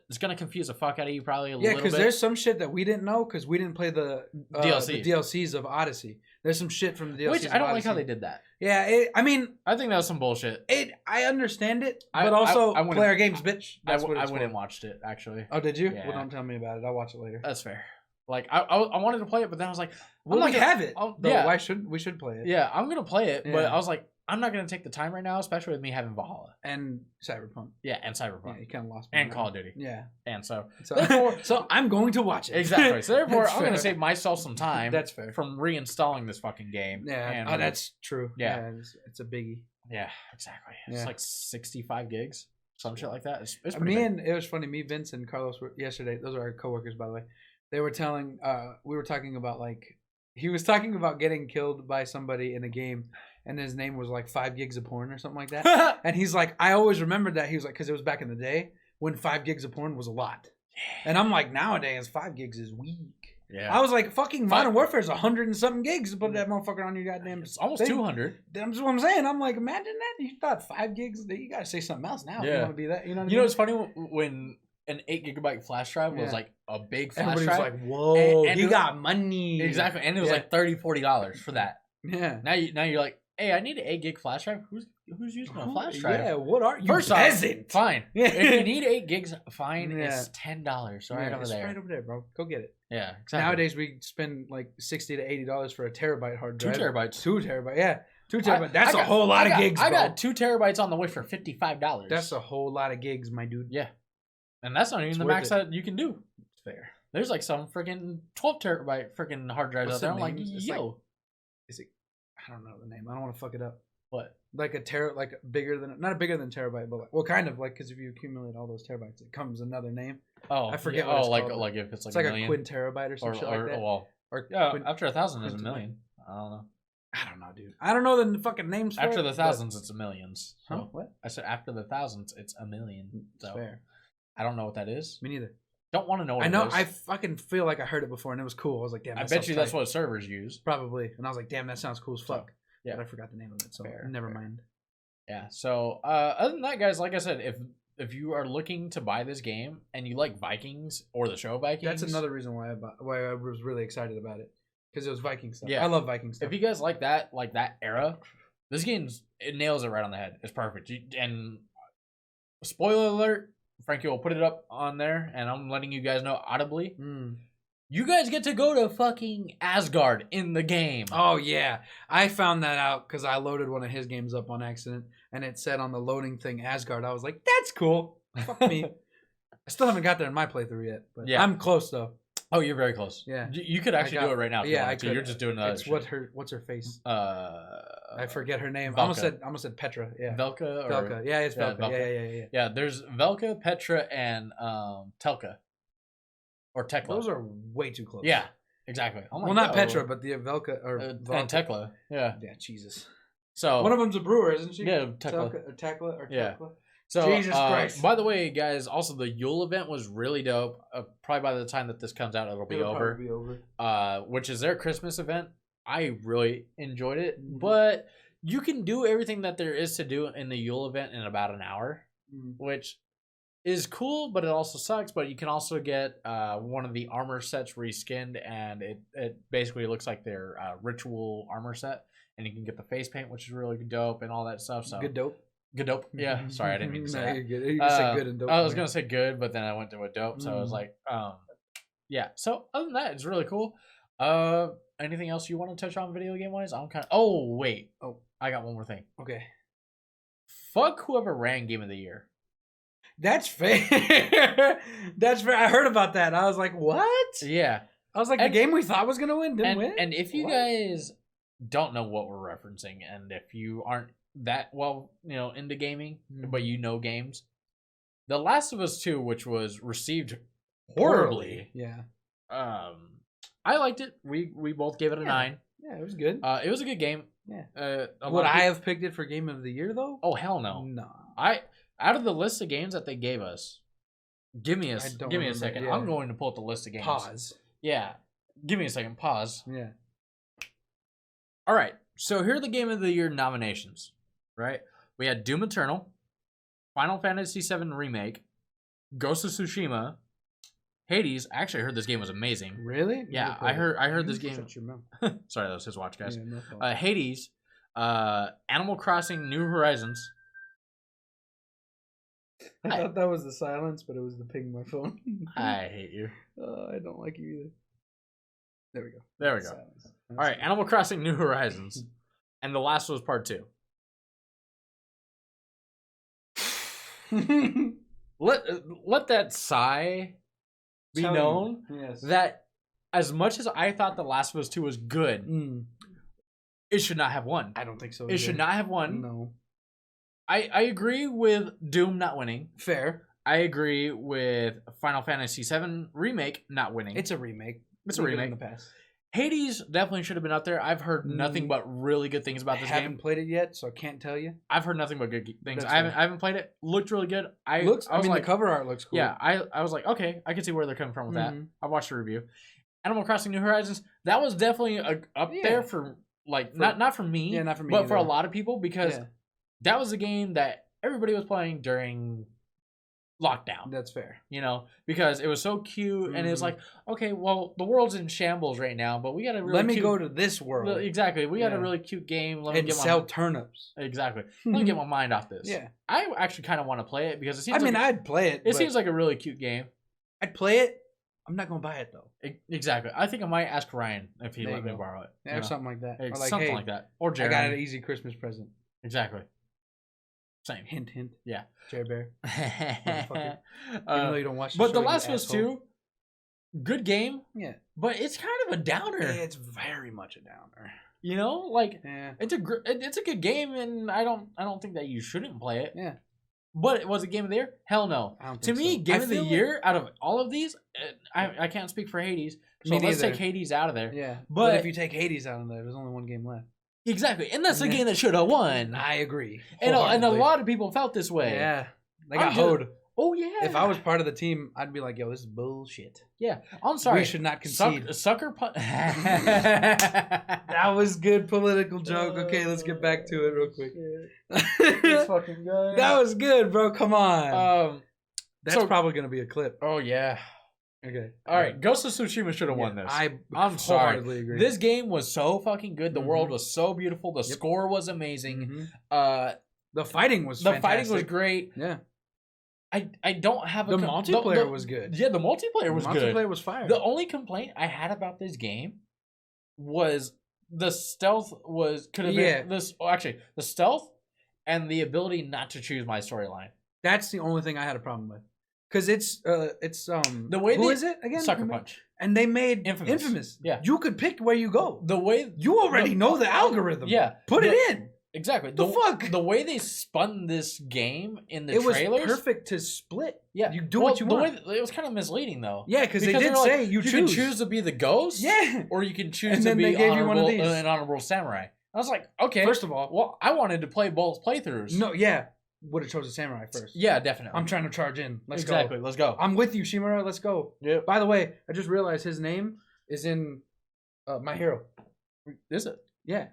it's gonna confuse the fuck out of you probably a Yeah, little because bit. there's some shit that we didn't know because we didn't play the DLC. the DLCs of Odyssey. There's some shit from the DLCs. Which of I don't like Odyssey. how they did that. Yeah, I mean, I think that was some bullshit. I understand it, I- but also I wouldn't- play our games, bitch. I That's what it's went and for. watched it actually. Oh, did you? Yeah. Well, don't tell me about it. I'll watch it later. That's fair. Like I wanted to play it, but then I was like, Well, I'm we not gonna- have it. I'll- Though, yeah. Why should we should play it? yeah, I'm gonna play it, but Yeah. I was like, I'm not gonna take the time right now, especially with me having Valhalla. And Cyberpunk. Yeah, and Yeah, Cyberpunk you kind of lost me. and on Call that. of Duty, Yeah. and so So, Therefore- so I'm going to watch it. exactly. So therefore, That's I'm gonna fair. save myself some time. That's fair. From reinstalling this fucking game. Yeah. and Oh, that's true. Yeah. It's a biggie. yeah, exactly. It's Yeah. like 65 gigs, some shit like that. It's pretty Me big. and it was funny. Me, Vince, and Carlos were yesterday. Those are our coworkers, by the way. They were telling. We were talking about like he was talking about getting killed by somebody in a game, and his name was like 5 gigs of porn or something like that. And he's like, I always remembered that. He was like, because it was back in the day when 5 gigs of porn was a lot. And I'm like, nowadays 5 gigs is weak. yeah, I was like, fucking Modern Warfare is 100 and something gigs to put that motherfucker on your goddamn. it's almost thing. 200. That's what I'm saying. I'm like, imagine that. You thought 5 gigs. You gotta say something else now. If you Yeah. want to be that. You know what I You know, mean? it's funny when an 8 gigabyte flash drive was Yeah. like a big flash Everybody drive. was like, whoa, And he it- got money. exactly, and it was Yeah. like $30-$40 for that. Yeah. Now you're like, hey, I need an 8 gig flash drive. Who's using a flash drive? Yeah, what are you? First off, peasant. fine. Yeah. If you need 8 gigs, fine. Yeah. It's $10 right Yeah, over it's there. right over there, bro. Go get it. Yeah, exactly. Nowadays we spend like $60 to $80 for a terabyte hard 2 drive. terabytes. 2 terabyte. Yeah, 2 I- terabyte. That's I a got- whole lot of gigs, bro. I got 2 terabytes on the way for $55. That's a whole lot of gigs, my dude. yeah, and that's not even It's the worth max it. that you can do. It's fair. There's like some freaking 12 terabyte freaking hard drives What's out there. the I'm like, names? It's yo, Is it? I don't know the name. I don't want to fuck it up. what? Like like bigger than, not bigger than terabyte, but like, well, kind of like, because if you accumulate all those terabytes, it comes another name. Oh, I forget Yeah, what it's like called. like if it's like It's like a a million quinterabyte or some or shit like that. well, Or yeah, quin- after 1,000 is a quintillion. million. I don't know. I don't know, dude. I don't know the fucking names. For After it, the but- thousands, it's a millions. So Huh? What? I said after the thousands, it's a million. It's So fair. I don't know what that is. Me neither. Don't want to know what I know. it is. I fucking feel like I heard it before, and it was cool. I was like, damn. I That bet sounds you that's tight. what servers use. Probably. And I was like, damn, that sounds cool as So, fuck. yeah. But I forgot the name of it, so Fair, never fair. mind. Yeah. So other than that, guys, like I said, if you are looking to buy this game and you like Vikings or the show Vikings, That's another reason why I was really excited about it. Because it was Viking stuff. Yeah. I love Viking stuff. If you guys like that era, this it nails it right on the head. It's perfect. And spoiler alert, Frankie will put it up on there, and I'm letting you guys know audibly. You guys get to go to fucking Asgard in the game. Oh, yeah. I found that out because I loaded one of his games up on accident, and it said on the loading thing Asgard. I was like, that's cool. Fuck me. I still haven't got there in my playthrough yet. But Yeah. I'm close, though. Oh, you're very close. Yeah. You could actually do it right now. If you Yeah, wanted I to. could. You're just doing It's shit. what's her face? I forget her name. Velka. I almost said Petra. Yeah. Velka or Velka. Yeah, it's Velka. Velka. Yeah. Yeah, there's Velka, Petra, and Telka. Or Tekla. Those are way too close. Yeah, exactly. I'm Well, like, not yo, Petra, but the Velka or and Velka. Tekla. Yeah. Yeah, Jesus. So One of them's a brewer, isn't she? Yeah, Tekla. Tekla or Yeah. Tekla. So, Jesus Christ. by the way, guys, also the Yule event was really dope. Probably by the time that this comes out, it'll be over. Probably be over. Which is their Christmas event. I really enjoyed it, Mhm. but you can do everything that there is to do in the Yule event in about an hour, Mhm. which is cool, but it also sucks. But you can also get one of the armor sets reskinned, and it basically looks like their ritual armor set, and you can get the face paint, which is really dope, and all that stuff. So Good dope. good dope. Yeah, sorry, I didn't mean to say No, that. you're good. You said good and dope. I was gonna say good, but then I went to a dope, so I was Mm. like, yeah. So other than that, it's really cool. Anything else you want to touch on video game wise? I'm kind of. Oh wait. Oh, I got one more thing. Okay. Fuck whoever ran Game of the Year. That's fair. That's fair. I heard about that. I was like, what? Yeah. I was like, And- the game we thought was gonna win didn't And win. and if you What? guys don't know what we're referencing, and if you aren't that well, into gaming, but you know games, The Last of Us 2, which was received horribly. Yeah. I liked it. We both gave it a Yeah. 9. Yeah, it was good. It was a good game. Yeah. A lot Would of I peop- have picked it for game of the year though? Oh hell no. No. Out of the list of games that they gave us, give me a don't second. remember, yeah. I'm going to pull up the list of games. Pause. Yeah. Give me a second. Pause. Yeah. All right. So here are the Game of the Year nominations. Right? We had Doom Eternal, Final Fantasy VII Remake, Ghost of Tsushima, Hades. Actually, I heard this game was amazing. Really? Yeah, Never I played it. heard You this game. Shut your mouth. Sorry, that was his watch, guys. Yeah, no problem. Hades, Animal Crossing New Horizons. I thought that was the silence, but it was the ping my phone. I hate you. I don't like you either. There we go. There we go. Silence. All right, Animal Crossing New Horizons, and The Last of Us Part 2. Let that sigh be Tell known you. Yes. that as much as I thought The Last of Us 2 was good, it should not have won. I don't think so. It should not have won. No. I agree with Doom not winning. Fair. I agree with Final Fantasy VII Remake not winning. It's a remake. It's a Leave it remake. in the past. Hades definitely should have been up there. I've heard nothing but really good things about this I haven't game. played it yet, so I can't tell you. I've heard nothing but good things. That's I haven't played it. Looked really good. I Looks. was I mean, like, the cover art looks cool. yeah. I was like, okay, I can see where they're coming from with that. Mhm. I watched the review. Animal Crossing New Horizons. That was definitely up Yeah. there for not for me. Yeah, not for me but for a either. lot of people because Yeah, that was a game that everybody was playing during lockdown. that's fair. Because it was so cute and it's Mhm. like, okay, well, the world's in shambles right now, but we got a really Let me cute, go to this world exactly. We got a Yeah. really cute game. Let me and get sell turnips. exactly. Let me get my mind off this. Yeah. I actually kind of want to play it because it seems. I mean, like, I'd play it. it but seems like a really cute game. I'd play it. I'm not gonna buy it though. Exactly. I think I might ask Ryan if he There let you me go. borrow it. Yeah, or something like that. Or like, something hey, like that. Or I Jeremy. got an easy Christmas present. Exactly. Same. Hint, hint. Yeah. Jerry Bear. Motherfucker. Even though you don't watch the But show, The you Last of Us asshole. 2, good game, Yeah. but it's kind of a downer. It's very much a downer. Like Yeah. it's a good game, and I don't think that you shouldn't play it. Yeah. But was it Game of the Year? Hell no. I don't To think me, so. Game I of the feel Year out of all of these, I can't speak for Hades, so Me let's neither. take Hades out of there. Yeah. But- But if you take Hades out of there, there's only one game left. Exactly, and that's the Yeah. game that should have won. I agree. And a wholeheartedly. lot of people felt this way. Yeah. They I'm got just- hoed. Oh yeah. If I was part of the team, I'd be like, yo, this is bullshit. yeah, I'm sorry. We should not concede. Sucker punch. That was good political joke. Okay, let's get back to it real quick. This fucking guy. That was good, bro. Come on. Um. That's so- probably gonna be a clip. Oh yeah. Okay. All right, Ghost of Tsushima should have won this. I'm sorry. wholeheartedly agree. This game was so fucking good. The world Mhm. was so beautiful. The Yep. score was amazing. Mhm. The fighting was The fighting was fantastic. great. Yeah. I don't have a The multiplayer was good. Yeah, the multiplayer was good. Multiplayer was fire. The only complaint I had about this game was the stealth could have been this. Oh, actually, the stealth and the ability not to choose my storyline. That's the only thing I had a problem with. Because it's The way who they- is it again? Sucker Who made- Punch. And they made Infamous. Infamous. Yeah. You could pick where you go. The way You already know the algorithm. Yeah, Put the- it in. exactly. The fuck? The way they spun this game in the It was trailers. perfect to split. Yeah, You do what you the want. Way, it was kind of misleading though. Yeah, because they did they're like, say you can choose. choose to be the ghost. Yeah. Or you can choose And to then be they gave you one of honorable- these. an honorable samurai. I was like, okay. First of all, well, I wanted to play both playthroughs. no, yeah, would have chosen Samurai first. Yeah, definitely. I'm trying to charge in. Let's exactly. go. Let's go. I'm with you, Shimura. Let's go. Yeah. By the way, I just realized his name is in My Hero. Is it? Yeah.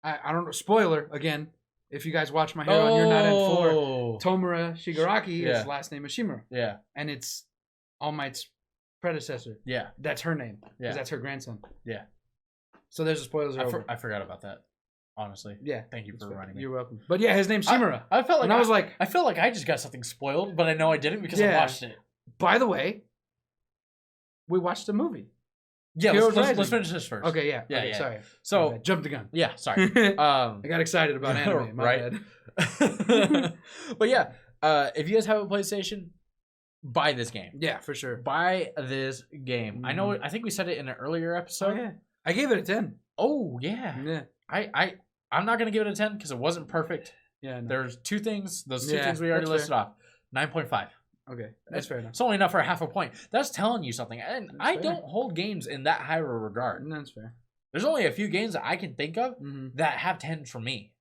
I don't know. Spoiler again. If you guys watch My Hero and you're not at 4, Oh. Tomura Shigaraki, Yeah. his last name is Shimura, Yeah. and it's All Might's predecessor. Yeah. That's her name. Yeah. Because that's her grandson. Yeah. So there's the spoilers are over. I forgot about that. Honestly. Yeah. Thank you It's for fine. reminding me. You're welcome. But yeah, his name's Shimura. I felt like and I was like, I feel like I just got something spoiled, but I know I didn't because I Yeah. watched it. by the way, we watched the movie. Yeah, Heroes let's Rising. finish this first. Okay, yeah. Yeah, okay, yeah. Sorry. So My bad. Jump the gun. yeah, sorry. I got excited about anime. My Right. bad. But yeah, if you guys have a PlayStation, buy this game. Yeah, for sure. Buy this game. I know. I think we said it in an earlier So episode. yeah, I gave it a 10. Oh yeah. Yeah. I'm not gonna give it a 10 because it wasn't perfect. Yeah. No. There's two things. Those two Yeah, things we already that's listed off. 9.5. Okay, that's fair enough. It's only enough for a half a point. That's telling you something. And That's I fair. don't hold games in that high of a regard. That's fair. There's only a few games that I can think of Mm-hmm. that have 10s for me.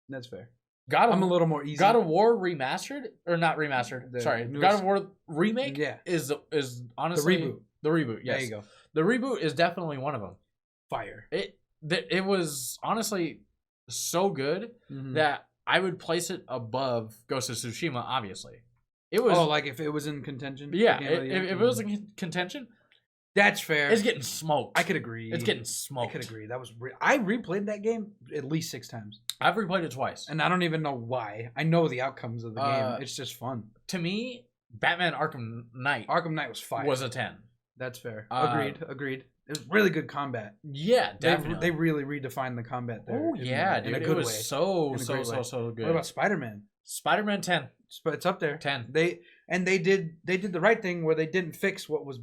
That's fair. I'm a little more easy. God of War remastered or not remastered? The Sorry, newest- God of War remake. Yeah. is The honestly reboot. The reboot, yes. There you go. The reboot is definitely one of them. Fire. It was honestly so good Mhm. that I would place it above Ghost of Tsushima. Obviously, it was. Oh, like if it was in contention. yeah, Game of the Year? if it was in contention, That's fair. it's getting smoked. I could agree. It's getting I smoked. could agree. That was. I replayed that game at least 6 times, I've replayed it twice. and I don't even know why. I know the outcomes of the game. It's just fun. To me, Batman Arkham Knight Arkham Knight was fire. was a 10. That's fair. Uh, Agreed. It was really good combat. Yeah, definitely. They really redefined the combat there. Oh yeah, in dude, a it good was way. so In a so great so way. so good. What about Spider-Man? Spider-Man 10? It's up there. 10. They did the right thing where they didn't fix what was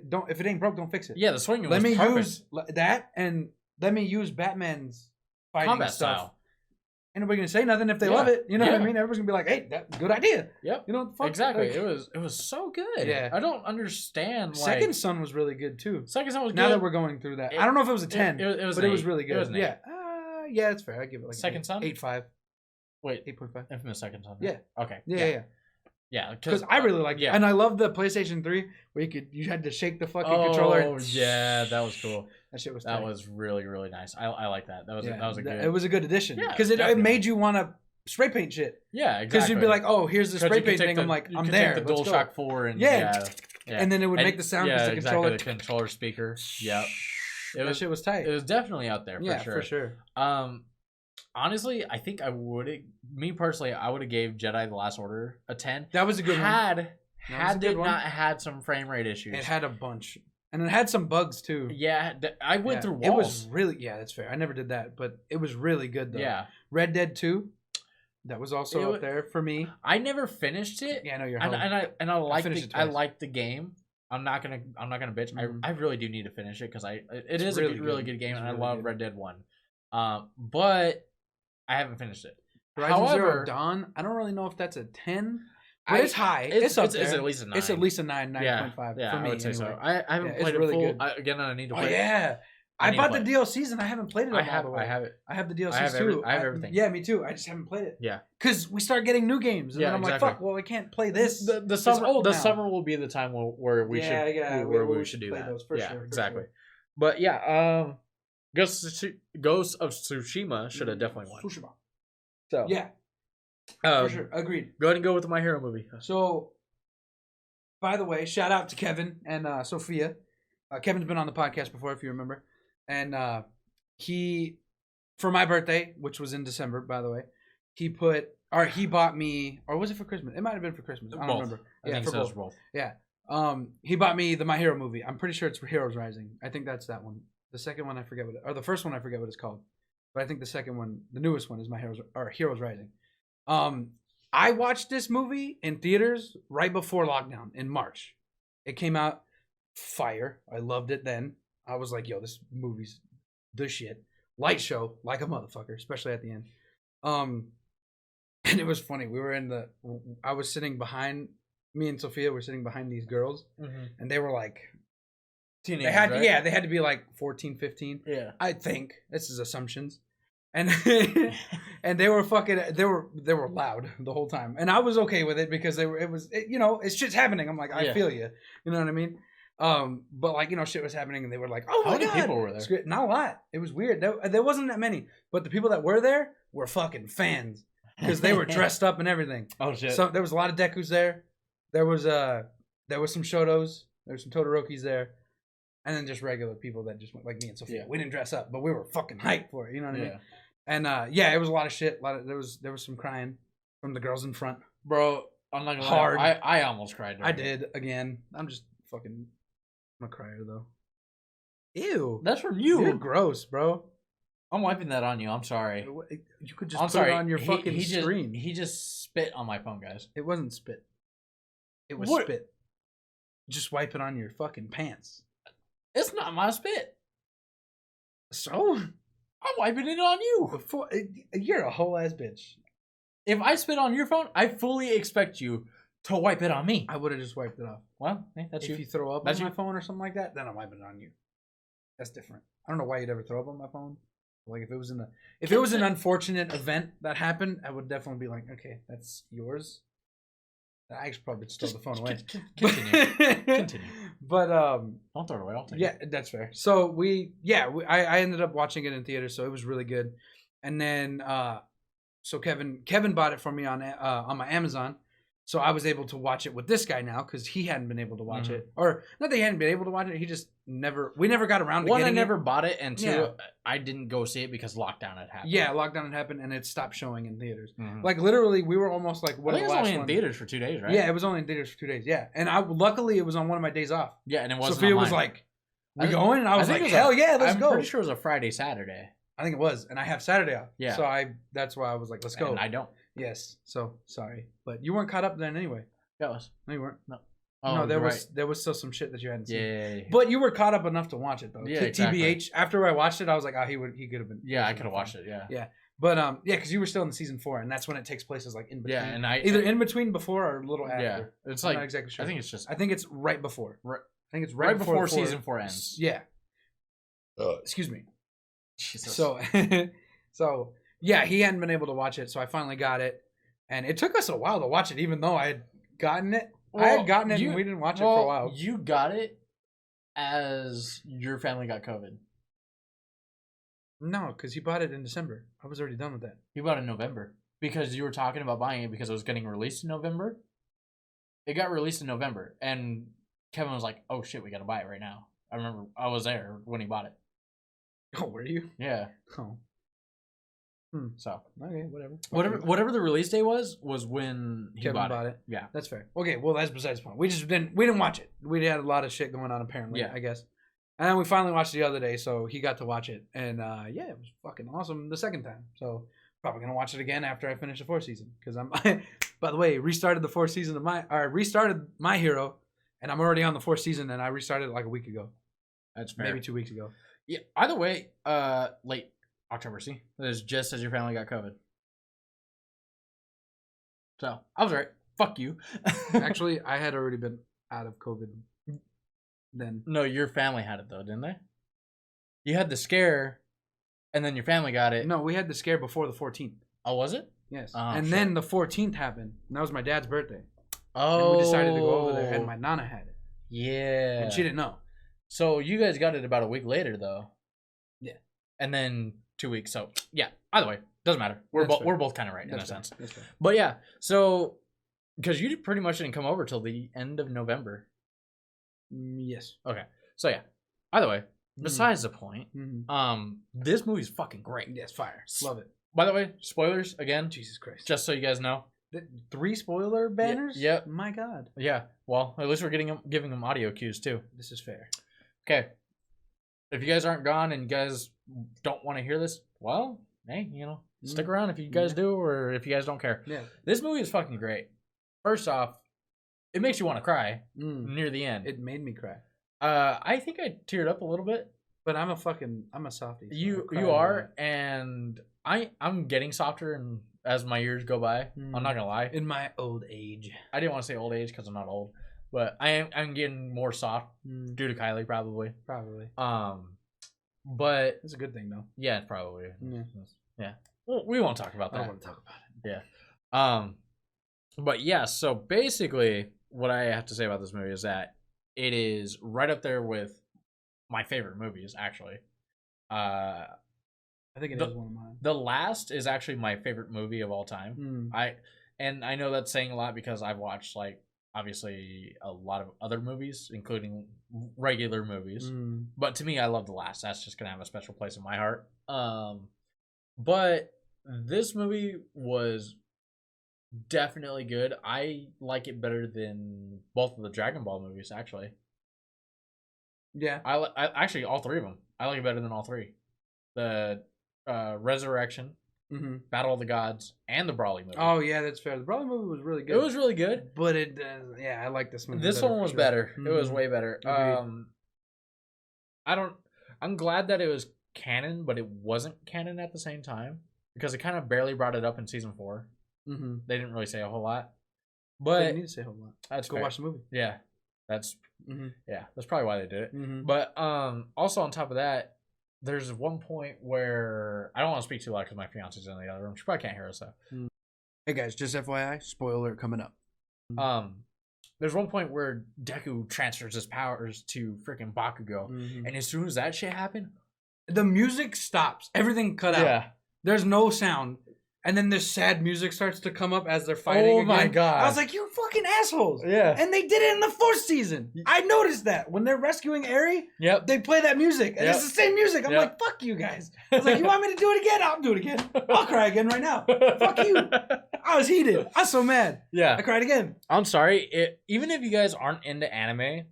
don't if it ain't broke, don't fix it. Yeah, the swinging Let was me perfect. use that, and let me use Batman's fighting Combat stuff. style. Ain't nobody gonna say nothing if they Yeah. love it. You know what I Yeah. mean? Everybody's gonna be like, "Hey, that good idea." Yep. You know what the fuck? Exactly. Like, It was so good. Yeah. I don't understand. Second Son was really good too. Second Son was Now good. that we're going through that, It- I don't know if it was a 10, it was but an it was 8. really It good. was an 8. Yeah, yeah, it's fair. I give it like Second Son? 8.5, Wait, 8.5. Infamous Second Son. Yeah. Okay. Yeah. Yeah. Because I really liked it, yeah. and I love the PlayStation 3 where you had to shake the fucking controller. Oh yeah, that was cool. That shit was. That tight. was really really nice. I like that. That was Yeah, that was a good. It was a good addition Yeah, because it definitely. made you want to spray paint shit. yeah, exactly. Because you'd be like, "Oh, here's the 'Cause spray you could paint take thing." the- I'm like, you "I'm could there." Take the let's go. DualShock 4 and Yeah. yeah. And then it would make the sound Yeah, because the exactly. controller. The controller speaker. Yep. That shit was tight. It was definitely out there yeah, for sure. Honestly, I think I would. Me personally, I would have gave Jedi: The Last Order a 10. That was a good one. had was a had they good one. not had some frame rate issues. It had a bunch, and it had some bugs too. Yeah, I went Yeah, through walls. It was really that's fair. I never did that, but it was really good though. Yeah, Red Dead 2, that was also It up there for me. I never finished it. Yeah, I know you're and, home. and I like finished the it I twice. like the game. I'm not gonna bitch. Mhm. I really do need to finish it because it It's is really a really good. good game It's and I really love good. Red Dead 1. But I haven't finished it. Horizon However, Zero Dawn, I don't really know if that's a 10, but it's high. It's up there. It's at least a 9. It's at least a 9, yeah, 9.5 yeah, for me. I would say anyway. so. I haven't Yeah, it's played it really full. good. Again, I need to Oh play it. yeah, I I need bought to the play DLCs and I haven't played it. I all have the way. I have it. I have the DLCs I have too. I have everything. Yeah, me too. I just haven't played it. Yeah. Because we start getting new games, and Yeah, then I'm exactly. like, fuck. Well, I can't play this. The It's summer old the now. summer will be the time where we Yeah, should yeah, where we we should should do play that. those, for yeah, sure, for exactly. sure. But yeah, Ghost of Tsushima should have definitely won. Tsushima. So Yeah, um, for sure. Agreed. go ahead and go with the My Hero movie. So, by the way, shout out to Kevin and Sophia. Kevin's been on the podcast before, if you remember. And he, for my birthday, which was in December, by the way, he bought me, or was it for Christmas? It might have been for Christmas. I don't remember. I think for so. Both. Yeah. He bought me the My Hero movie. I'm pretty sure it's for Heroes Rising. I think that's that one. The second one, I forget or the first one, I forget what it's called. But I think the second one, the newest one, is Heroes Rising. I watched this movie in theaters right before lockdown in March. It came out fire. I loved it then. I was like, yo, this movie's the shit. Light show like a motherfucker, especially at the end. And it was funny. I was sitting behind, me and Sophia were sitting behind these girls, and they were like, teenagers, they had to be like 14, 15. Yeah. I think. This is assumptions. And and they were loud the whole time. And I was okay with it because it's shit's happening. I'm like, I feel you. You know what I mean? But like, shit was happening and they were like, oh my God. How many people were there? Not a lot. It was weird. There wasn't that many, but the people that were there were fucking fans because they were dressed up and everything. Oh shit. So there was a lot of Dekus there. There was some Shotos. There was some Todorokis there. And then just regular people that just went like me and Sophia. We didn't dress up, but we were fucking hyped for it. You know what I mean? And it was a lot of shit. There was some crying from the girls in front. Bro, I'm not gonna hard. lie. I almost cried. I did again. I'm a crier though. Ew. That's from you. You're gross, bro. I'm wiping that on you. I'm sorry. You could just put it on your fucking screen. He just spit on my phone, guys. It wasn't spit. It was spit. Just wipe it on your fucking pants. It's not my spit. So? I'm wiping it on you. You're a whole ass bitch. If I spit on your phone, I fully expect you to wipe it on me. I would have just wiped it off. Well, that's if you throw up on my phone or something like that, then I'm wiping it on you. That's different. I don't know why you'd ever throw up on my phone. Like if it was an unfortunate event that happened, I would definitely be like, okay, that's yours. I should probably just throw the phone away. Continue. But don't throw it away. I'll take it. That's fair. So I ended up watching it in theater, so it was really good. And then so Kevin bought it for me on my Amazon, so I was able to watch it with this guy now because he hadn't been able to watch it, or not that he hadn't been able to watch it. He just we never got around to one. Getting I never it. bought it, and two, I didn't go see it because lockdown had happened. Yeah, lockdown had happened, and it stopped showing in theaters. Like literally, we were almost like one of the last ones. It was only in theaters for 2 days, right? Yeah, it was only in theaters for 2 days. Yeah, and luckily it was on one of my days off. Yeah, and it wasn't. Sophia was like, "We going?" And I was like, "Hell yeah, let's go!" I'm pretty sure it was a Friday, Saturday. I think it was, and I have Saturday off. Yeah, so that's why I was like, "Let's go." And I don't. Yes, so sorry, but you weren't caught up then anyway. Yeah, I was. No, you weren't. No. Oh, no, there was still some shit that you hadn't seen. Yeah. But you were caught up enough to watch it though. Yeah, exactly. TBH. After I watched it, I was like, he could have been. Yeah, I could have watched it. Yeah. Yeah, but because you were still in season 4, and that's when it takes place, is like in between. Yeah, and either in between, before, or a little after. Yeah, it's like, I'm not exactly sure. I think it's right before. Right. I think it's right before season 4 ends. Yeah. Excuse me. Jesus. So yeah, he hadn't been able to watch it, so I finally got it, and it took us a while to watch it, even though I had gotten it. I had gotten it, and we didn't watch it for a while. You got it as your family got COVID. No, because he bought it in December. I was already done with that. He bought it in November because you were talking about buying it because it was getting released in November. It got released in November, and Kevin was like, "Oh shit, we gotta buy it right now." I remember I was there when he bought it. Oh, were you? Yeah. Oh. So okay, whatever the release day was when Kevin bought it. Yeah, that's fair. Okay, well that's besides the point. We didn't watch it. We had a lot of shit going on apparently. Yeah, I guess. And then we finally watched it the other day, so he got to watch it, and it was fucking awesome the second time. So probably gonna watch it again after I finish the 4th season because I'm. By the way, restarted my Hero, and I'm already on the 4th season, and I restarted it like a week ago. That's fair. Maybe 2 weeks ago. Yeah. Either way, late October. See, it was just as your family got COVID. So I was right. Fuck you. Actually, I had already been out of COVID then. No, your family had it though, didn't they? You had the scare, and then your family got it. No, we had the scare before the 14th. Oh, was it? Yes. And then the 14th happened, and that was my dad's birthday. Oh. And we decided to go over there, and my nana had it. Yeah. And she didn't know. So you guys got it about a week later, though. Yeah. And then 2 weeks. So yeah. Either way, doesn't matter. We're both kind of right in a sense. That's fair. But yeah, so Because you pretty much didn't come over till the end of November. Yes. Okay. So yeah. Either way, besides the point, Mm-hmm. this movie's fucking great. Yes, fire. Love it. By the way, spoilers again, Jesus Christ. just so you guys know. 3 spoiler banners? yep. My God. Yeah. Well, at least we're giving them audio cues too. This is fair. Okay. If you guys aren't gone and you guys don't want to hear this, well, hey, stick around if you guys do, or if you guys don't care. Yeah. This movie is fucking great. First off, it makes you want to cry Mm. near the end. It made me cry. I think I teared up a little bit. But I'm a softie. So You I cry you a are, lot. and I'm getting softer, and as my years go by, I'm not gonna lie. In my old age. I didn't want to say old age because I'm not old, but I'm getting more soft due to Kylie probably. Probably. But It's a good thing, though. yeah, probably. Yeah. Yeah. Well, we won't talk about I don't that. want to talk about it. Yeah. But yeah, so basically what I have to say about this movie is that it is right up there with my favorite movies, actually. I think it is one of mine. The Last is actually my favorite movie of all time. Mm. I know that's saying a lot because I've watched like obviously a lot of other movies, including regular movies. Mm. But to me, I love The Last. That's just gonna have a special place in my heart. But this movie was definitely good. I like it better than both of the Dragon Ball movies, actually. Yeah. I actually all 3 of them. I like it better than all 3. The Resurrection, Mm-hmm. Battle of the Gods, and the Broly movie. Oh, yeah, that's fair. The Broly movie was really good. it was really good. But I like this one. This one was better. It was way better. Agreed. I'm glad that it was canon, but it wasn't canon at the same time because it kind of barely brought it up in season 4. Mm-hmm. They didn't really say a whole lot, But but you need to say a whole lot. that's Go fair. watch the movie. Yeah, that's Mm-hmm. probably why they did it. Mm-hmm. But also on top of that, there's one point where I don't want to speak too loud because my fiance's in the other room. She probably can't hear us though. Hey guys, just FYI, spoiler coming up. There's one point where Deku transfers his powers to freaking Bakugo, Mm-hmm. and as soon as that shit happened, The music stops. Everything cut out. yeah, There's no sound. And then this sad music starts to come up as they're fighting. Oh my again. God. I was like, you fucking assholes. yeah, And they did it in the 4th season. I noticed that. When they're rescuing Eri, yep. they play that music. And it's the same music. I'm Yep. like, fuck you guys. I was like, you want me to do it again? I'll do it again. I'll cry again right now. Fuck you. I was heated. I was so mad. Yeah, I cried again. I'm sorry. Even if you guys aren't into anime,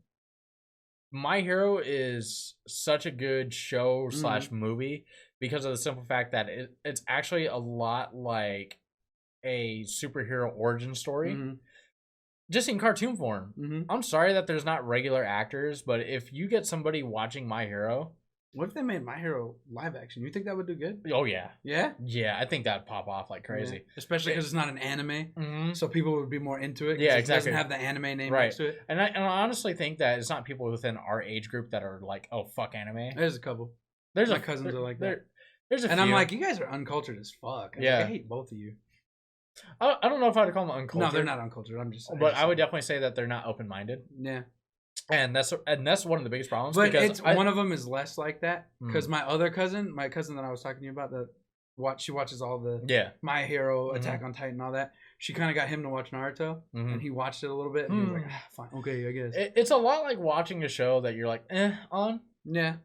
My Hero is such a good show / movie because of the simple fact that it's actually a lot like a superhero origin story, Mhm. just in cartoon form. Mm-hmm. I'm sorry that there's not regular actors, but if you get somebody watching My Hero, What if they made My Hero live action? You think that would do good? oh yeah, Yeah? I think that'd pop off like crazy. Yeah. Especially because it's not an anime. Mhm. So people would be more into it. 'cause Yeah, it exactly. doesn't have the anime name Right. next to it. And I honestly think that it's not people within our age group that are like, oh fuck anime. There's a couple. There's My cousins are like that. There's a And few. I'm like, you guys are uncultured as fuck. Yeah. I hate both of you. I don't know if I'd call them uncultured. No, they're not uncultured. I'm just. But I would definitely say that they're not open minded, Yeah. and that's one of the biggest problems. But because it's one of them is less like that because Mm. my cousin that I was talking to you about, she watches all the yeah, My Hero, Mhm. Attack on Titan, all that. She kind of got him to watch Naruto, mhm. and he watched it a little bit, and he was like, Mm. fine, okay, I guess. It's a lot like watching a show that you're like on Yeah.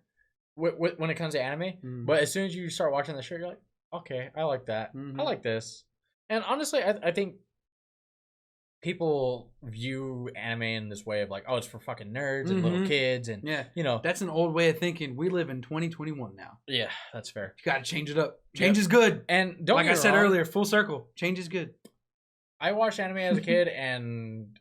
when it comes to anime. Mm. But as soon as you start watching the show, you're like, okay, I like that. Mhm. I like this. And honestly, I think people view anime in this way of like, oh, it's for fucking nerds and little Mhm. kids, and Yeah. you know, That's an old way of thinking. We live in 2021 now. yeah, that's fair. You gotta change it up. Change is good. And don't Like get I me said wrong, earlier, full circle. Change is good. I watched anime as a kid, and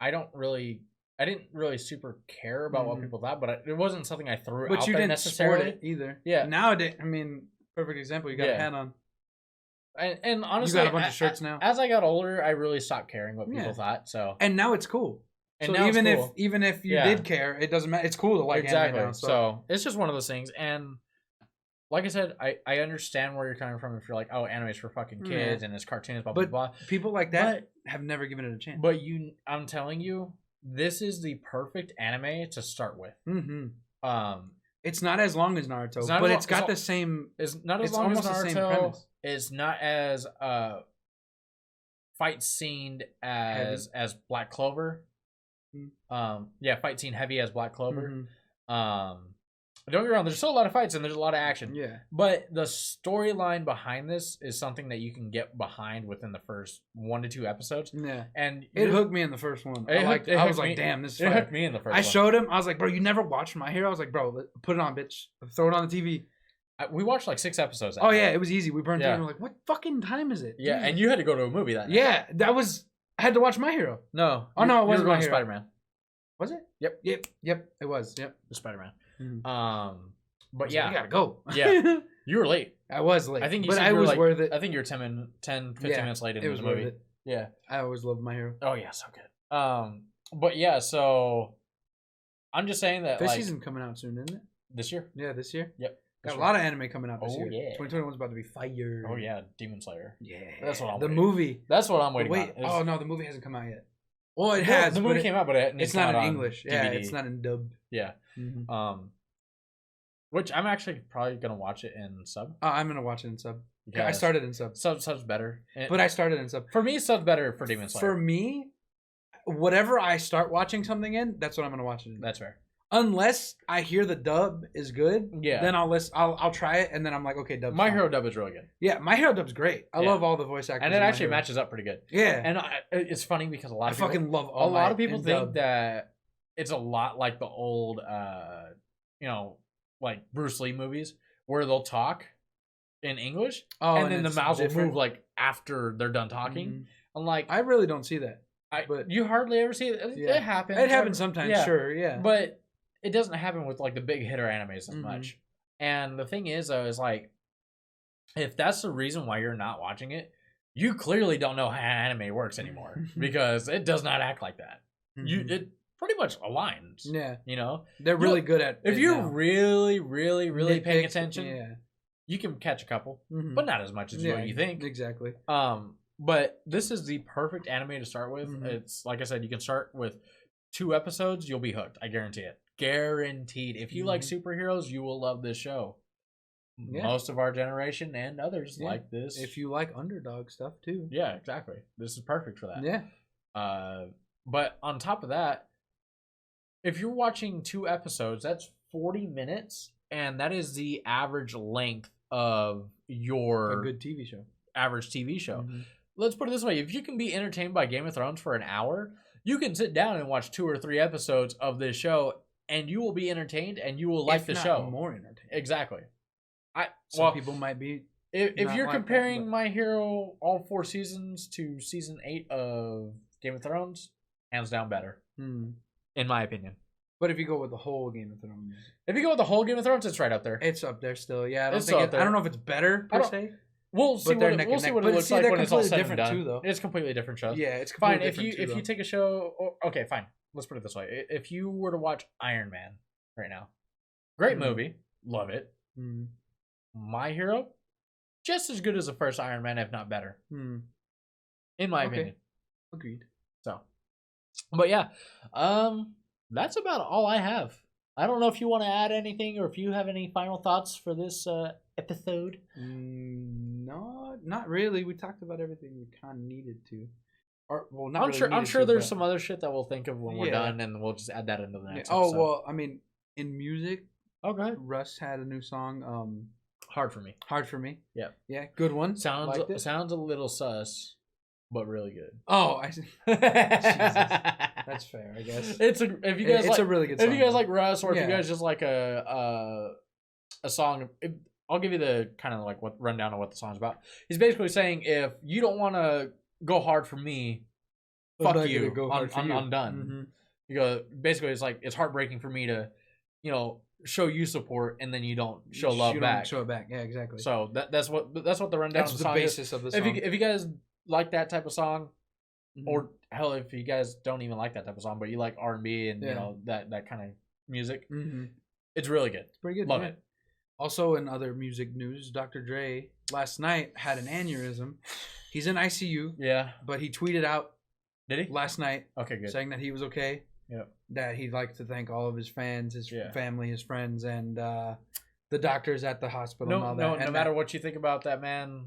I didn't really super care about what Mhm. people thought, but it wasn't something I threw But out you there didn't necessarily. support it either. Yeah. Nowadays, I mean, perfect example. You got a Yeah. hat on. And honestly, you got a bunch of shirts now. As I got older, I really stopped caring what people Yeah. thought. So And now it's cool. and So now it's even cool. if you Yeah. did care, it doesn't matter. It's cool to like exactly. anime now. So it's just one of those things. And like I said, I understand where you're coming from if you're like, oh, anime's for fucking kids and it's cartoons, blah blah But blah. people like that have never given it a chance. But I'm telling you, this is the perfect anime to start with. Mm-hmm. It's not as long as Naruto, It's not but as it's long- got the same. It's not as It's long as almost the same Naruto. premise. It's not as fight scene as Black Clover. Fight scene heavy as Black Clover. Don't get me wrong, there's still a lot of fights and there's a lot of action. Yeah. But the storyline behind this is something that you can get behind within the first 1 to 2 episodes. Yeah. And it hooked me in the first one. I was like, damn, this is it hooked me in the first one. I showed him. I was like, bro, you never watched My Hero? I was like, bro, put it on, bitch. Throw it on the TV. We watched like 6 episodes. Oh, yeah, it was easy. We burned through Yeah. it. And we're like, what fucking time is it? Yeah, Jesus. and you had to go to a movie that night. Yeah, I had to watch My Hero. No. Oh, no, it you wasn't were My going Hero. Spider-Man. Was it? Yep, it was. Yep. Spider-Man. Mhm. But So yeah. I gotta go. Yeah. You were late. I was late. I think you but said I you were was like, worth it. I think you were 10, 15 minutes late into it was the worth movie. it. Yeah. I always loved My Hero. Oh yeah, so good. But yeah, so I'm just saying that Fifth like season coming out soon, isn't it? this year. Yeah, this year. Yep. Got a lot of anime coming out this Oh, year. yeah. 2021's about to be fire. Oh yeah, Demon Slayer. Yeah. That's what I'm The waiting. movie. That's what I'm waiting. Wait. on. Oh no, the movie hasn't come out yet. Well, it has. The but movie came out, but it's not in on English. Yeah, DVD. it's not in dub. Yeah. Which I'm actually probably gonna watch it in sub. I'm gonna watch it in sub. I because started in sub, sub's better. but I started in sub. For me, sub's better for Demon Slayer. For me, whatever I start watching something in, that's what I'm gonna watch it in. That's fair. Unless I hear the dub is good, Yeah. then I'll try it, and then I'm like, okay, dub's My fine. Hero dub is really good, Yeah, My Hero dub's great. I Yeah. love all the voice actors. and it in My actually Hero. matches up pretty good. Yeah, And it's funny because a lot I of people, fucking love a all lot of people in think dub. that it's a lot like the old, like Bruce Lee movies where they'll talk in English Oh, and then the it's mouths will different. move like after they're done talking. Mhm. I'm like, I really don't see that. but you hardly ever see it. Yeah. It happens. It happens sometimes, Yeah. sure, yeah. But it doesn't happen with like the big hitter animes as Mhm. much. And the thing is, though, is like, if that's the reason why you're not watching it, you clearly don't know how anime works anymore because it does not act like that. Mhm. It pretty much aligns. Yeah, You know, they're really good at. if it you're now. really, really, really paying Nitpicks, attention, yeah, you can catch a couple, Mhm. but not as much as what you think. exactly. But this is the perfect anime to start with. Mhm. It's like I said, you can start with 2 episodes, you'll be hooked. I guarantee it. Guaranteed. If you like superheroes, you will love this show. Yeah. Most of our generation and others Yeah. like this. If you like underdog stuff too. Yeah, exactly. This is perfect for that. Yeah. But on top of that, if you're watching 2 episodes, that's 40 minutes, and that is the average length of your A good TV show. average TV show. Mhm. Let's put it this way: if you can be entertained by Game of Thrones for an hour, you can sit down and watch 2 or 3 episodes of this show, and you will be entertained, and you will like If the not show. more entertaining. Exactly. Some people might be. If not you're like that, comparing but- My Hero all 4 seasons to season 8 of Game of Thrones, hands down better, in my opinion. But if you go with the whole Game of Thrones, If you go with the whole Game of Thrones, it's right up there. it's up there still. Yeah, I don't It's think up it, there. I don't know if it's better I per don't- se. We'll see But they're what neck we'll and see neck. what it But looks see, like they're when it's all completely said and different done. too, though. It's completely different shows. Yeah, it's Fine. completely If you different too, if you though. take a show, okay, fine. Let's put it this way: if you were to watch Iron Man right now, great Mhm. movie, love it. Mm. My Hero, just as good as the first Iron Man, if not better, Mm. in my Okay. opinion. Agreed. So, but yeah, that's about all I have. I don't know if you want to add anything or if you have any final thoughts for this episode. No, not really. We talked about everything we kind of needed to. Or well, not I'm really sure. I'm needed sure to, there's but- some other shit that we'll think of when we're Yeah. done, and we'll just add that into the Yeah. next. Oh episode. well, I mean, in music, Oh, go ahead. Russ had a new song. Hard for me. Hard for me. Yep. Yeah, good one. Sounds Liked it. sounds a little sus, but really good. Oh, I see. That's That's fair, I guess. It's a if you guys It's like, a really good if song. you guys like Russ, or if you Yeah. guys just like a song. I'll give you the kind of like what rundown of what the song's about. He's basically saying if you don't want to go hard for me, I'm fuck not you. gonna go hard for you. I'm done. Mhm. You go basically it's like it's heartbreaking for me to, show you support and then you don't show love You don't back. Show it back. Yeah, exactly. So that's what the rundown that's of the the song is. basis of the If song. you guys like that type of song, Mhm. or hell, if you guys don't even like that type of song, but you like R&B and Yeah. that kind of music, Mhm. it's really good. It's pretty good. Love yeah. it. Also, in other music news, Dr. Dre last night had an aneurysm. He's in ICU, Yeah. but he tweeted out Did he? last night Okay, good. saying that he was okay. Yep. That he'd like to thank all of his fans, his Yeah. family, his friends, and the doctors at the hospital and all that. No and matter what you think about that man,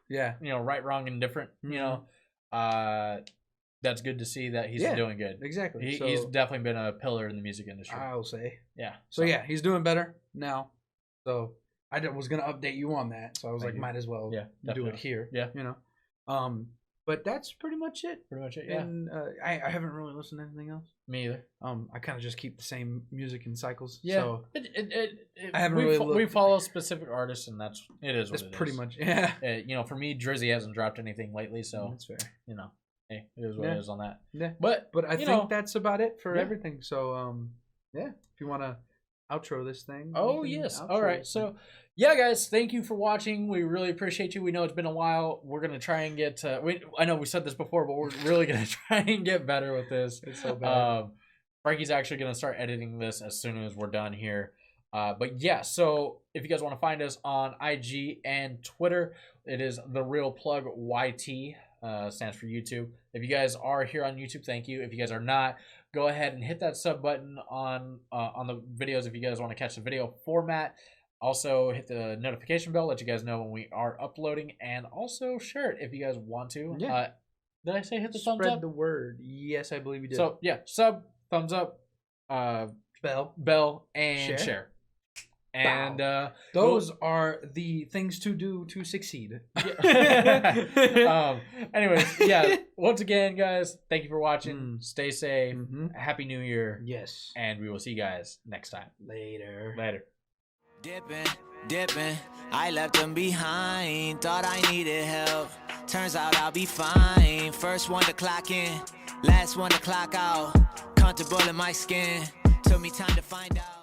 yeah, right, wrong, and different, Mhm. that's good to see that he's Yeah. doing good. Exactly. He's definitely been a pillar in the music industry. I'll say. Yeah. So yeah, he's doing better now. So was gonna update you on that. So I was Thank like, you. might as well Yeah, do it definitely. here. Yeah. But that's pretty much it. Pretty much it. Yeah. And I haven't really listened to anything else. Me either. I kind of just keep the same music in cycles. Yeah. So I haven't we, really we looked- follow specific artists, and that's what that's it pretty is. much yeah. For me, Drizzy hasn't dropped anything lately, so That's fair. hey, it is what it is on that. Yeah. But But I you think know, that's about it for yeah. everything. So yeah, if you want to outro this thing. Oh you can yes. outro All right. this So thing. yeah, guys, thank you for watching. We really appreciate you. We know it's been a while. We're gonna try and get. I know we said this before, but we're really gonna try and get better with this. It's so bad. Frankie's actually gonna start editing this as soon as we're done here. But yeah, so if you guys want to find us on IG and Twitter, it is The Real Plug YT. Stands for YouTube. If you guys are here on YouTube, thank you. If you guys are not, go ahead and hit that sub button on the videos if you guys want to catch the video format. Also, hit the notification bell, let you guys know when we are uploading, and also share it if you guys want to. Yeah. Did I say hit the thumbs Spread up? the word. Yes, I believe you did. So yeah, sub, thumbs up, bell, and share. And those are the things to do to succeed. anyways, yeah. Once again, guys, thank you for watching. Stay safe. Mhm. Happy New Year. Yes. And we will see you guys next time. Later. Later. Dipping, I left them behind. Thought I needed help. Turns out I'll be fine. First one to clock in, last one to clock out. Comfortable in my skin. Took me time to find out.